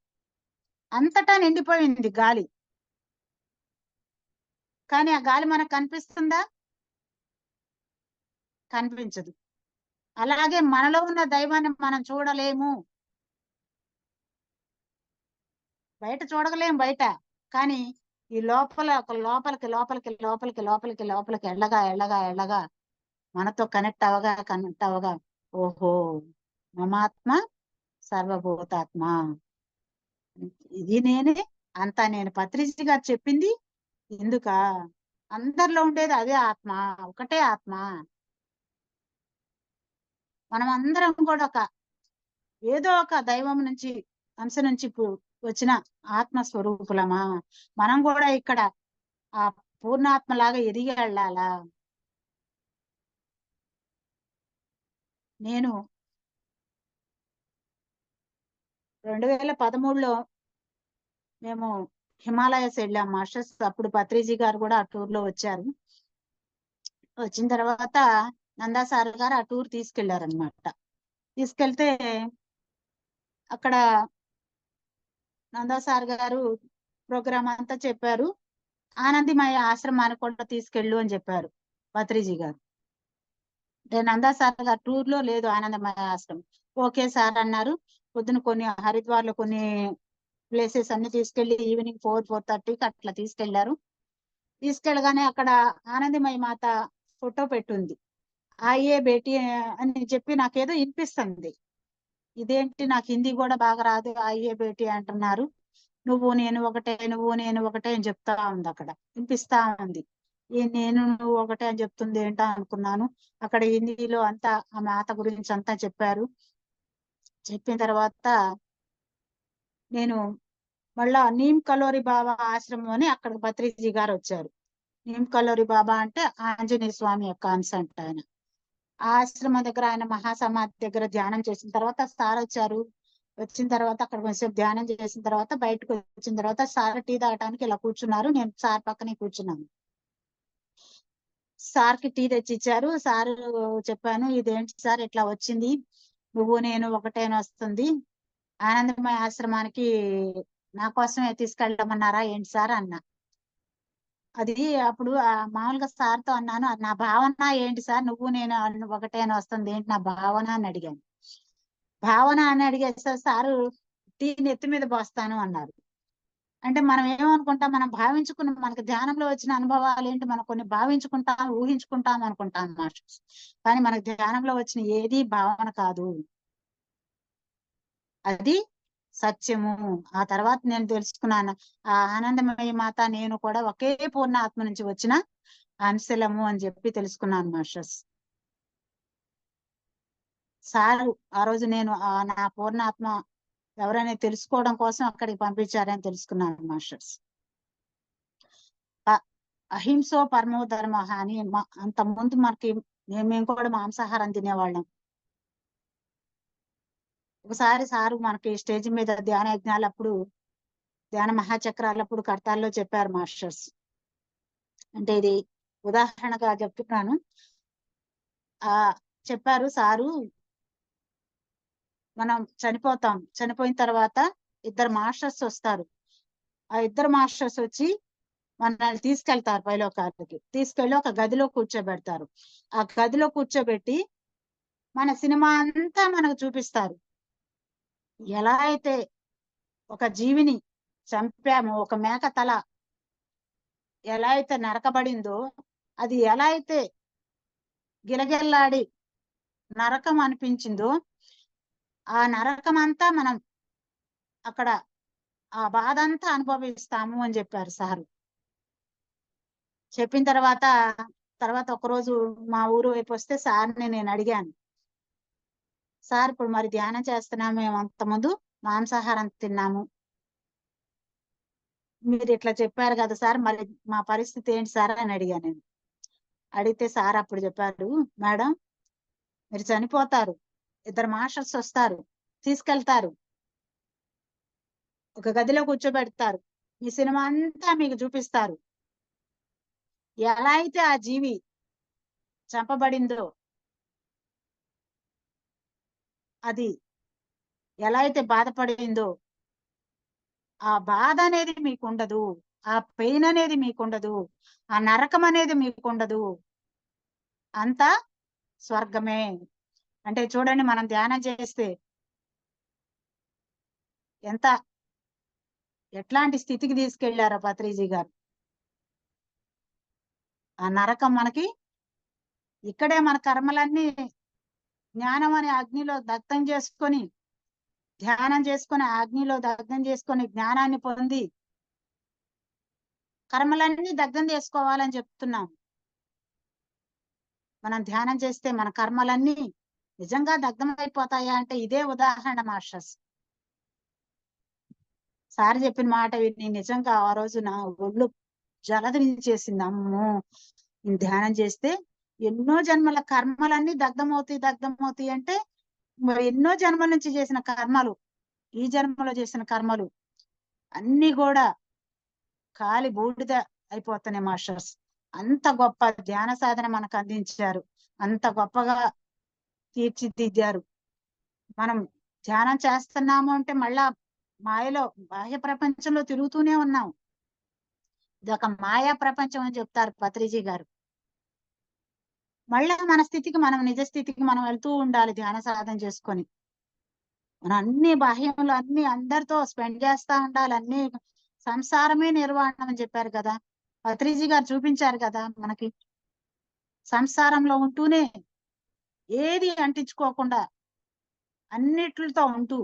అంతటా నిండిపోయింది గాలి, కానీ ఆ గాలి మనకు కనిపిస్తుందా? కనిపించదు. అలాగే మనలో ఉన్న దైవాన్ని మనం చూడలేము, బయట చూడగలేము బయట, కానీ ఈ లోపలికి ఎళ్ళగా మనతో కనెక్ట్ అవగా ఓహో మమాత్మ సర్వభూతాత్మ, ఇది నేనే, అంతా నేను. పత్రిజీ గారు చెప్పింది ఎందుకా? అందరిలో ఉండేది అదే ఆత్మ, ఒకటే ఆత్మ. మనం అందరం కూడా ఏదో ఒక దైవం నుంచి, అంశ నుంచి వచ్చిన ఆత్మ స్వరూపులమా. మనం కూడా ఇక్కడ ఆ పూర్ణాత్మలాగా ఎదిగి వెళ్ళాలా. నేను 2013లో మేము హిమాలయస్ వెళ్ళాం మాస్టర్స్. అప్పుడు పత్రిజీ గారు కూడా ఆ టూర్ లో వచ్చారు. వచ్చిన తర్వాత నందా సార్ గారు ఆ టూర్ తీసుకెళ్లారనమాట. తీసుకెళ్తే అక్కడ నందా సార్ గారు ప్రోగ్రామ్ అంతా చెప్పారు. ఆనందిమయ ఆశ్రమానికి కూడా తీసుకెళ్ళు అని చెప్పారు పత్రిజీ గారు. నందా సార్ గారు టూర్ లో లేదు ఆనందమయ ఆశ్రమం. ఓకే సార్ అన్నారు. పొద్దున కొన్ని హరిద్వార్ లో కొన్ని ప్లేసెస్ అన్ని తీసుకెళ్లి ఈవినింగ్ 4-4:30కి అట్లా తీసుకెళ్లారు. తీసుకెళ్ళగానే అక్కడ ఆనందమయ మాత ఫోటో పెట్టుంది. ఆయ్యే బేటీ అని చెప్పి నాకేదో వినిపిస్తుంది. ఇదేంటి, నాకు హిందీ కూడా బాగా రాదు, ఆయ్యే బేటీ అంటున్నారు. నువ్వు నేను ఒకటే, నువ్వు నేను ఒకటే అని చెప్తా ఉంది. అక్కడ వినిపిస్తా ఉంది. ఈ నేను నువ్వు ఒకటే అని చెప్తుంది ఏంటా అనుకున్నాను. అక్కడ హిందీలో అంతా ఆ మాత గురించి అంతా చెప్పారు. చెప్పిన తర్వాత నేను మళ్ళా నీమ్ కలోరి బాబా ఆశ్రమం అని అక్కడికి పత్రిజీ గారు వచ్చారు. నీమ్ కలోరి బాబా అంటే ఆంజనేయ స్వామి యొక్క అంశ అంట ఆయన. ఆ ఆశ్రమం దగ్గర ఆయన మహాసమాధి దగ్గర ధ్యానం చేసిన తర్వాత సార్ వచ్చారు. వచ్చిన తర్వాత అక్కడ కొంచెం ధ్యానం చేసిన తర్వాత బయటకు వచ్చిన తర్వాత సార్ టీ తాగడానికి ఇలా కూర్చున్నారు. నేను సార్ పక్కనే కూర్చున్నాను. సార్ కి టీ తెచ్చి ఇచ్చారు. సార్ చెప్పాను, ఇదేంటి సార్ ఇట్లా వచ్చింది, నువ్వు నేను ఒకటేని వస్తుంది, ఆనందమయ ఆశ్రమానికి నా కోసమే తీసుకెళ్ళమన్నారా ఏంటి సార్ అన్న. అది అప్పుడు మామూలుగా సార్ తో అన్నాను, "అది నా భావన ఏంటి సార్, నువ్వు నేను ఒకటే అని వస్తుంది ఏంటి నా భావన" అని అడిగాను. భావన అని అడిగేసారు సారు, టీ నెత్తి మీద పోస్తాను అన్నారు. అంటే మనం ఏమనుకుంటాం, మనం భావించుకున్న మనకి ధ్యానంలో వచ్చిన అనుభవాలు ఏంటి, మనం కొన్ని భావించుకుంటాం, ఊహించుకుంటాం అనుకుంటాం మాస్టర్స్. కానీ మనకి ధ్యానంలో వచ్చిన ఏది భావన కాదు, అది సత్యము. ఆ తర్వాత నేను తెలుసుకున్నాను, ఆ ఆనందమయ మాత నేను కూడా ఒకే పూర్ణ ఆత్మ నుంచి వచ్చిన అంశలము అని చెప్పి తెలుసుకున్నాను మాస్టర్స్. సారు ఆ రోజు నేను నా పూర్ణాత్మ ఎవరైనా తెలుసుకోవడం కోసం అక్కడికి పంపించారని తెలుసుకున్నాను మాస్టర్స్. అహింసో పరమో ధర్మ అని అంత ముందు మనకి మేము కూడా మాంసాహారం తినేవాళ్ళం. ఒకసారి సారు మనకి స్టేజ్ మీద ధ్యాన యజ్ఞాలప్పుడు, ధ్యాన మహాచక్రాలప్పుడు కర్తాల్లో చెప్పారు మాస్టర్స్. అంటే ఇది ఉదాహరణగా చెప్తున్నాను. ఆ చెప్పారు సారు, మనం చనిపోతాం, చనిపోయిన తర్వాత ఇద్దరు మాస్టర్స్ వస్తారు. ఆ ఇద్దరు మాస్టర్స్ వచ్చి మనల్ని తీసుకెళ్తారు పైలోకాలకి. తీసుకెళ్లి ఒక గదిలో కూర్చోబెడతారు. ఆ గదిలో కూర్చోబెట్టి మన సినిమా అంతా మనకు చూపిస్తారు. ఎలా అయితే ఒక జీవిని చంపామో, ఒక మేక తల ఎలా అయితే నరకబడిందో, అది ఎలా అయితే గిలగిల్లాడి నరకం అనిపించిందో, ఆ నరకం అంతా మనం అక్కడ ఆ బాధ అంతా అనుభవిస్తాము అని చెప్పారు సారు. చెప్పిన తర్వాత ఒక రోజు మా ఊరు వైపు వస్తే సార్ని నేను అడిగాను, సార్ ఇప్పుడు మరి ధ్యానం చేస్తున్నాము, మేము అంత ముందు మాంసాహారం తిన్నాము, మీరు ఇట్లా చెప్పారు కదా సార్, మరి మా పరిస్థితి ఏంటి సార్ అని అడిగాను నేను. అడిగితే సార్ అప్పుడు చెప్పారు, మేడం మీరు చనిపోతారు, ఇద్దరు మాస్టర్స్ వస్తారు, తీసుకెళ్తారు, ఒక గదిలో కూర్చోబెడతారు, ఈ సినిమా అంతా మీకు చూపిస్తారు. ఎలా అయితే ఆ జీవి చంపబడిందో, అది ఎలా అయితే బాధపడిందో, ఆ బాధ అనేది మీకు ఉండదు, ఆ పెయిన్ అనేది మీకు ఉండదు, ఆ నరకం అనేది మీకు ఉండదు, అంతా స్వర్గమే. అంటే చూడండి, మనం ధ్యానం చేస్తే ఎంత ఎట్లాంటి స్థితికి తీసుకెళ్లారో పత్రిజీ గారు. ఆ నరకం మనకి ఇక్కడే మన కర్మలన్నీ జ్ఞానం అనే అగ్నిలో దగ్ధం చేసుకొని ధ్యానం చేసుకొని అగ్నిలో దగ్ధం చేసుకొని జ్ఞానాన్ని పొంది కర్మలన్నీ దగ్ధం చేసుకోవాలని చెప్తున్నాం. మనం ధ్యానం చేస్తే మన కర్మలన్నీ నిజంగా దగ్ధం అయిపోతాయా అంటే ఇదే ఉదాహరణ మాస్టర్స్. సార్ చెప్పిన మాట విని నిజంగా ఆ రోజు నా ఒళ్ళు జలధరించేసింది. అమ్మో, ధ్యానం చేస్తే ఎన్నో జన్మల కర్మలన్నీ దగ్ధమవుతాయి అంటే మరి ఎన్నో జన్మల నుంచి చేసిన కర్మలు, ఈ జన్మలో చేసిన కర్మలు అన్ని కూడా కాలి బూడిద అయిపోతున్నాయి మాస్టర్స్. అంత గొప్ప ధ్యాన సాధన మనకు అందించారు, అంత గొప్పగా తీర్చిదిద్దారు. మనం ధ్యానం చేస్తున్నాము అంటే మళ్ళా మాయలో బాహ్య ప్రపంచంలో తిరుగుతూనే ఉన్నాం. ఇది ఒక మాయా ప్రపంచం అని చెప్తారు పత్రిజీ గారు. మళ్ళా మన స్థితికి, మనం నిజ స్థితికి మనం వెళ్తూ ఉండాలి ధ్యాన సాధన చేసుకొని. మనం అన్ని బాహ్యంలో అన్ని అందరితో స్పెండ్ చేస్తా ఉండాలి. అన్ని సంసారమే నిర్వాణం అని చెప్పారు కదా, పత్రిజీ గారు చూపించారు కదా మనకి. సంసారంలో ఉంటూనే ఏది అంటించుకోకుండా అన్నిటితో ఉంటూ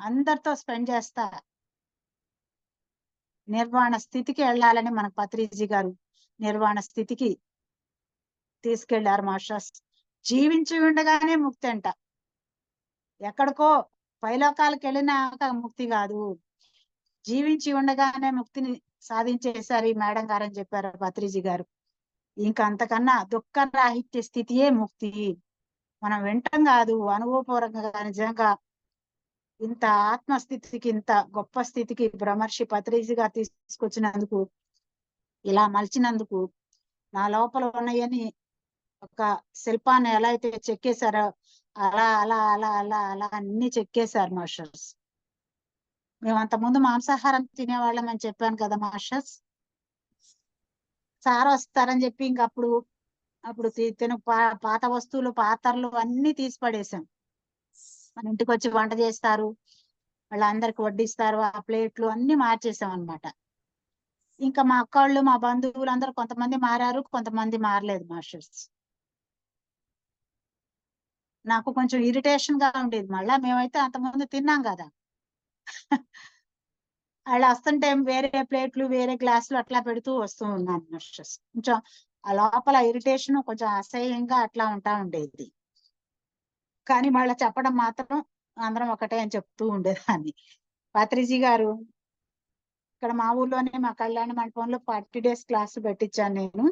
అందరితో స్పెండ్ చేస్తా నిర్వాణ స్థితికి వెళ్ళాలని మనకు పత్రిజీ గారు నిర్వాణ స్థితికి తీసుకెళ్లారు మాస్టర్స్. జీవించి ఉండగానే ముక్తి అంట, ఎక్కడికో పైలోకాలకు వెళ్ళినాక ముక్తి కాదు, జీవించి ఉండగానే ముక్తిని సాధించేశారు ఈ మేడం గారు అని చెప్పారు పత్రిజీ గారు. ఇంకా అంతకన్నా దుఃఖ రాహిత్య స్థితియే ముక్తి. మనం వింటాం కాదు, అనుభవపూర్వకంగా నిజంగా ఇంత ఆత్మస్థితికి, ఇంత గొప్ప స్థితికి బ్రహ్మర్షి పత్రిజీ గారు తీసుకొచ్చినందుకు, ఇలా మలిచినందుకు, నా లోపల ఉన్నాయని ఒక శిల్పాన్ని ఎలా అయితే చెక్కేశారో అలా అలా అలా అలా అలా అన్ని చెక్కేశారు మాస్టర్స్. మేము అంతకుముందు మాంసాహారం తినేవాళ్ళం అని చెప్పాను కదా మాస్టర్స్. సార్ వస్తారని చెప్పి ఇంకప్పుడు తిను పాత వస్తువులు, పాత్రలు అన్ని తీసి పడేసాం. మన ఇంటికి వచ్చి వంట చేస్తారు, వాళ్ళందరికి వడ్డిస్తారు, ఆ ప్లేట్లు అన్ని మార్చేసాం అనమాట. ఇంకా మా అక్కళ్ళు, మా బంధువులు అందరూ కొంతమంది మారారు, కొంతమంది మారలేదు మాస్టర్స్. నాకు కొంచెం ఇరిటేషన్ గా ఉండేది. మళ్ళా మేమైతే అంతకుముందు తిన్నాం కదా, వాళ్ళు వస్తుంటే వేరే ప్లేట్లు, వేరే గ్లాసులు అట్లా పెడుతూ వస్తూ ఉన్నాను మాస్టర్స్. కొంచెం ఆ లోపల ఇరిటేషన్, కొంచెం అసహ్యంగా అట్లా ఉంటా ఉండేది. కానీ మళ్ళీ చెప్పడం మాత్రం అందరం ఒకటే అని చెప్తూ ఉండేదాన్ని. పత్రిజీ గారు ఇక్కడ మా ఊర్లోనే మా కళ్యాణ మండపంలో 40 days క్లాసులు పెట్టించాను నేను.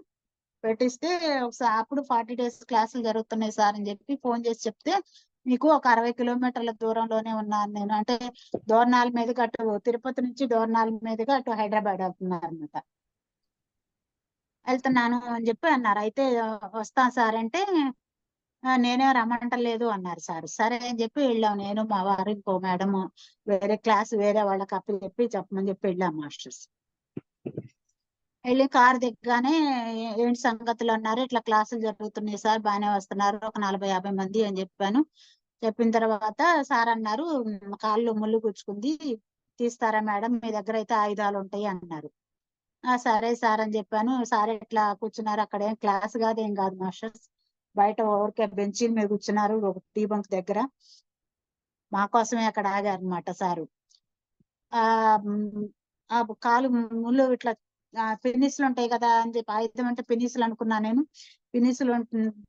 పెట్టిస్తే ఒకసారి అప్పుడు 40 days క్లాసులు జరుగుతున్నాయి సార్ అని చెప్పి ఫోన్ చేసి చెప్తే, మీకు ఒక 60 కిలోమీటర్ల దూరంలోనే ఉన్నాను నేను అంటే, దోర్నాల మీదుగా అటు తిరుపతి నుంచి దోర్నాల మీదుగా అటు హైదరాబాద్ వెళ్తున్నారు అనమాట. వెళ్తున్నాను అని చెప్పి అన్నారు. అయితే వస్తాను సార్ అంటే నేనే రమ్మంటలేదు అన్నారు సార్. సరే అని చెప్పి వెళ్ళాం, నేను మా వారు ఇంకో మేడం, వేరే క్లాస్ వేరే వాళ్ళకి చెప్పమని చెప్పి వెళ్ళాం మాస్టర్స్. వెళ్ళి కారు దిగ్గానే ఏంటి సంగతులు అన్నారు, ఇట్లా క్లాసులు జరుగుతున్నాయి సార్, బాగానే వస్తున్నారు, ఒక 40-50 మంది అని చెప్పాను. చెప్పిన తర్వాత సార్ అన్నారు, కాళ్ళు ముళ్ళు గుచ్చుకుంది, తీస్తారా మేడం, మీ దగ్గర అయితే ఆయుధాలు ఉంటాయి అన్నారు. సరే సార్ అని చెప్పాను. సార్ ఇట్లా కూర్చున్నారు, అక్కడ ఏం క్లాస్ కాదు ఏం కాదు మాస్టర్స్, బయట ఊరికే బెంచీల మీద కూర్చున్నారు ఒక టీ బంక్ దగ్గర. మా కోసమే అక్కడ ఆగారు అనమాట సారు. ఆ ఆ కాలు ముళ్ళు ఇట్లా పెన్నిసులు ఉంటాయి కదా అని చెప్పి, ఆయుధం అంటే పెన్నిసులు అనుకున్నా నేను. పెన్నిసులు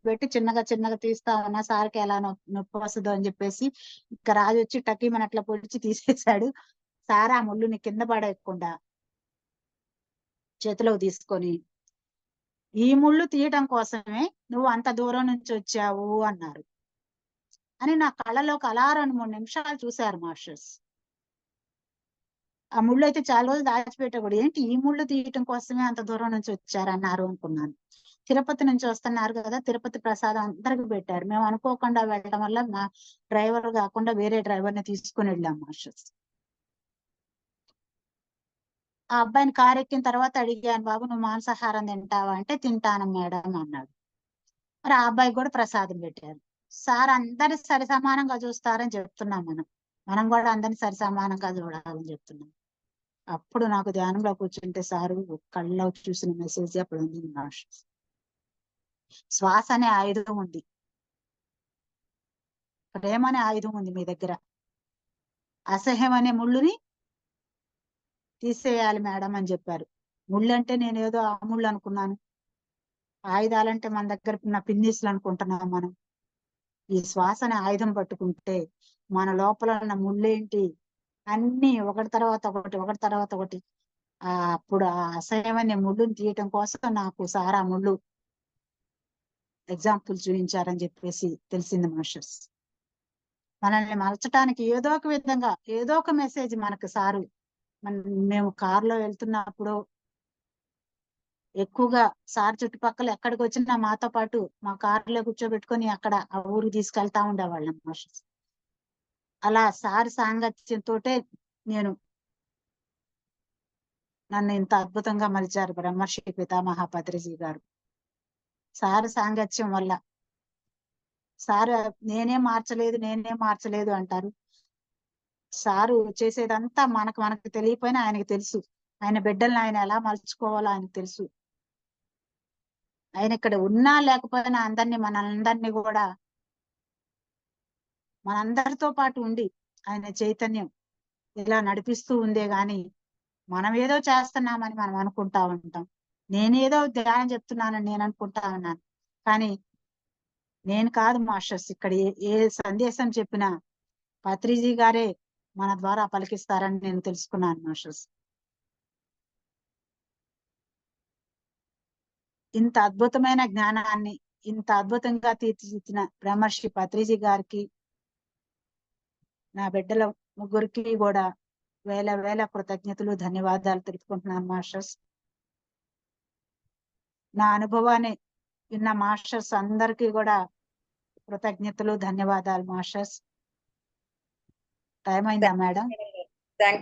పెట్టి చిన్నగా చిన్నగా తీస్తా ఉన్నా, సార్కి ఎలా నొప్పి వస్తుందో అని చెప్పేసి ఇంకా రాజు వచ్చి టకీమని అట్లా పొడిచి తీసేశాడు. సార్ ఆ ముళ్ళుని కింద పడేయకుండా చేతిలోకి తీసుకొని, ఈ ముళ్ళు తీయటం కోసమే నువ్వు అంత దూరం నుంచి వచ్చావు అన్నారు అని నా కళ్ళలోకి అలా 2-3 నిమిషాలు చూశారు మాస్టర్స్. ఆ ముళ్ళు అయితే చాలా రోజులు దాచిపెట్టకూడదు, ఏంటి ఈ ముళ్ళు తీయటం కోసమే అంత దూరం నుంచి వచ్చారన్నారు అనుకున్నాను. తిరుపతి నుంచి వస్తున్నారు కదా, తిరుపతి ప్రసాదం అందరికి పెట్టారు. మేము అనుకోకుండా వెళ్ళడం వల్ల మా డ్రైవర్ కాకుండా వేరే డ్రైవర్ ని తీసుకుని వెళ్ళాం మాస్టర్స్. ఆ అబ్బాయిని కారు ఎక్కిన తర్వాత అడిగాను, బాబు నువ్వు మాంసాహారం తింటావా అంటే, తింటాను మేడం అన్నాడు. మరి ఆ అబ్బాయికి కూడా ప్రసాదం పెట్టారు. సార్ అందరి సరి సమానంగా చూస్తారని చెప్తున్నాం మనం, మనం కూడా అందరిని సరి సమానంగా చూడాలని చెప్తున్నాం. అప్పుడు నాకు ధ్యానంలో కూర్చుంటే సారు కళ్ళలో చూసిన మెసేజ్ అప్పుడు ఉంది మాస్టర్స్. శ్వాస అనే ఆయుధం ఉంది, ప్రేమ అనే ఆయుధం ఉంది మీ దగ్గర. అసహ్యం అనే ముళ్ళుని తీసేయాలి మేడం అని చెప్పారు. ముళ్ళు అంటే నేను ఏదో ఆ ముళ్ళు అనుకున్నాను. ఆయుధాలంటే మన దగ్గర ఉన్న పిన్నీసులు అనుకుంటున్నాం మనం. ఈ శ్వాసని ఆయుధం పట్టుకుంటే మన లోపల ఉన్న ముళ్ళేంటి అన్ని ఒకటి తర్వాత ఒకటి ఒకటి తర్వాత ఒకటి అప్పుడు ఆ అసహ్యమైన ముళ్ళుని తీయటం కోసం నాకు సారా ముళ్ళు ఎగ్జాంపుల్ చూపించారని చెప్పేసి తెలిసింది మాస్టర్స్. మనల్ని మలచటానికి ఏదో ఒక విధంగా ఏదో ఒక మెసేజ్ మనకు సారు మేము కారులో వెళ్తున్నప్పుడు ఎక్కువగా సార్ చుట్టుపక్కల ఎక్కడికి వచ్చినా మాతో పాటు మా కారులో కూర్చోబెట్టుకొని అక్కడ ఆ ఊరికి తీసుకెళ్తా ఉండేవాళ్ళం మాస్టర్స్. అలా సార్ సాంగత్యంతో నేను నన్ను ఇంత అద్భుతంగా మలిచారు బ్రహ్మర్షి పితామహ పత్రిజీ గారు. సార్ సాంగత్యం వల్ల సార్ నేనే మార్చలేదు అంటారు. సారు చేసేదంతా మనకు తెలియపోయినా ఆయనకు తెలుసు. ఆయన బిడ్డల్ని ఆయన ఎలా మలుచుకోవాలో ఆయనకు తెలుసు. ఆయన ఇక్కడ ఉన్నా లేకపోయినా మనందరినీ కూడా మనందరితో పాటు ఉండి ఆయన చైతన్యం ఇలా నడిపిస్తూ ఉందే గాని మనం ఏదో చేస్తున్నామని మనం అనుకుంటా ఉంటాం. నేనేదో ధ్యానం చెప్తున్నానని నేను అనుకుంటా ఉన్నాను. కానీ నేను కాదు మాస్టర్స్, ఇక్కడ ఏ సందేశం చెప్పినా పత్రిజీ గారే మన ద్వారా పలికిస్తారని నేను తెలుసుకున్నాను మాస్టర్స్. ఇంత అద్భుతమైన జ్ఞానాన్ని ఇంత అద్భుతంగా తీర్చిదిద్దిన బ్రహ్మర్షి పత్రిజీ గారికి, నా బిడ్డల ముగ్గురికి కూడా వేల వేల కృతజ్ఞతలు ధన్యవాదాలు తెలుపుకుంటున్నాను మాస్టర్స్. నా అనుభవాన్ని విన్న మాస్టర్స్ అందరికీ కూడా కృతజ్ఞతలు ధన్యవాదాలు మాస్టర్స్. టైం అయిందా మేడం?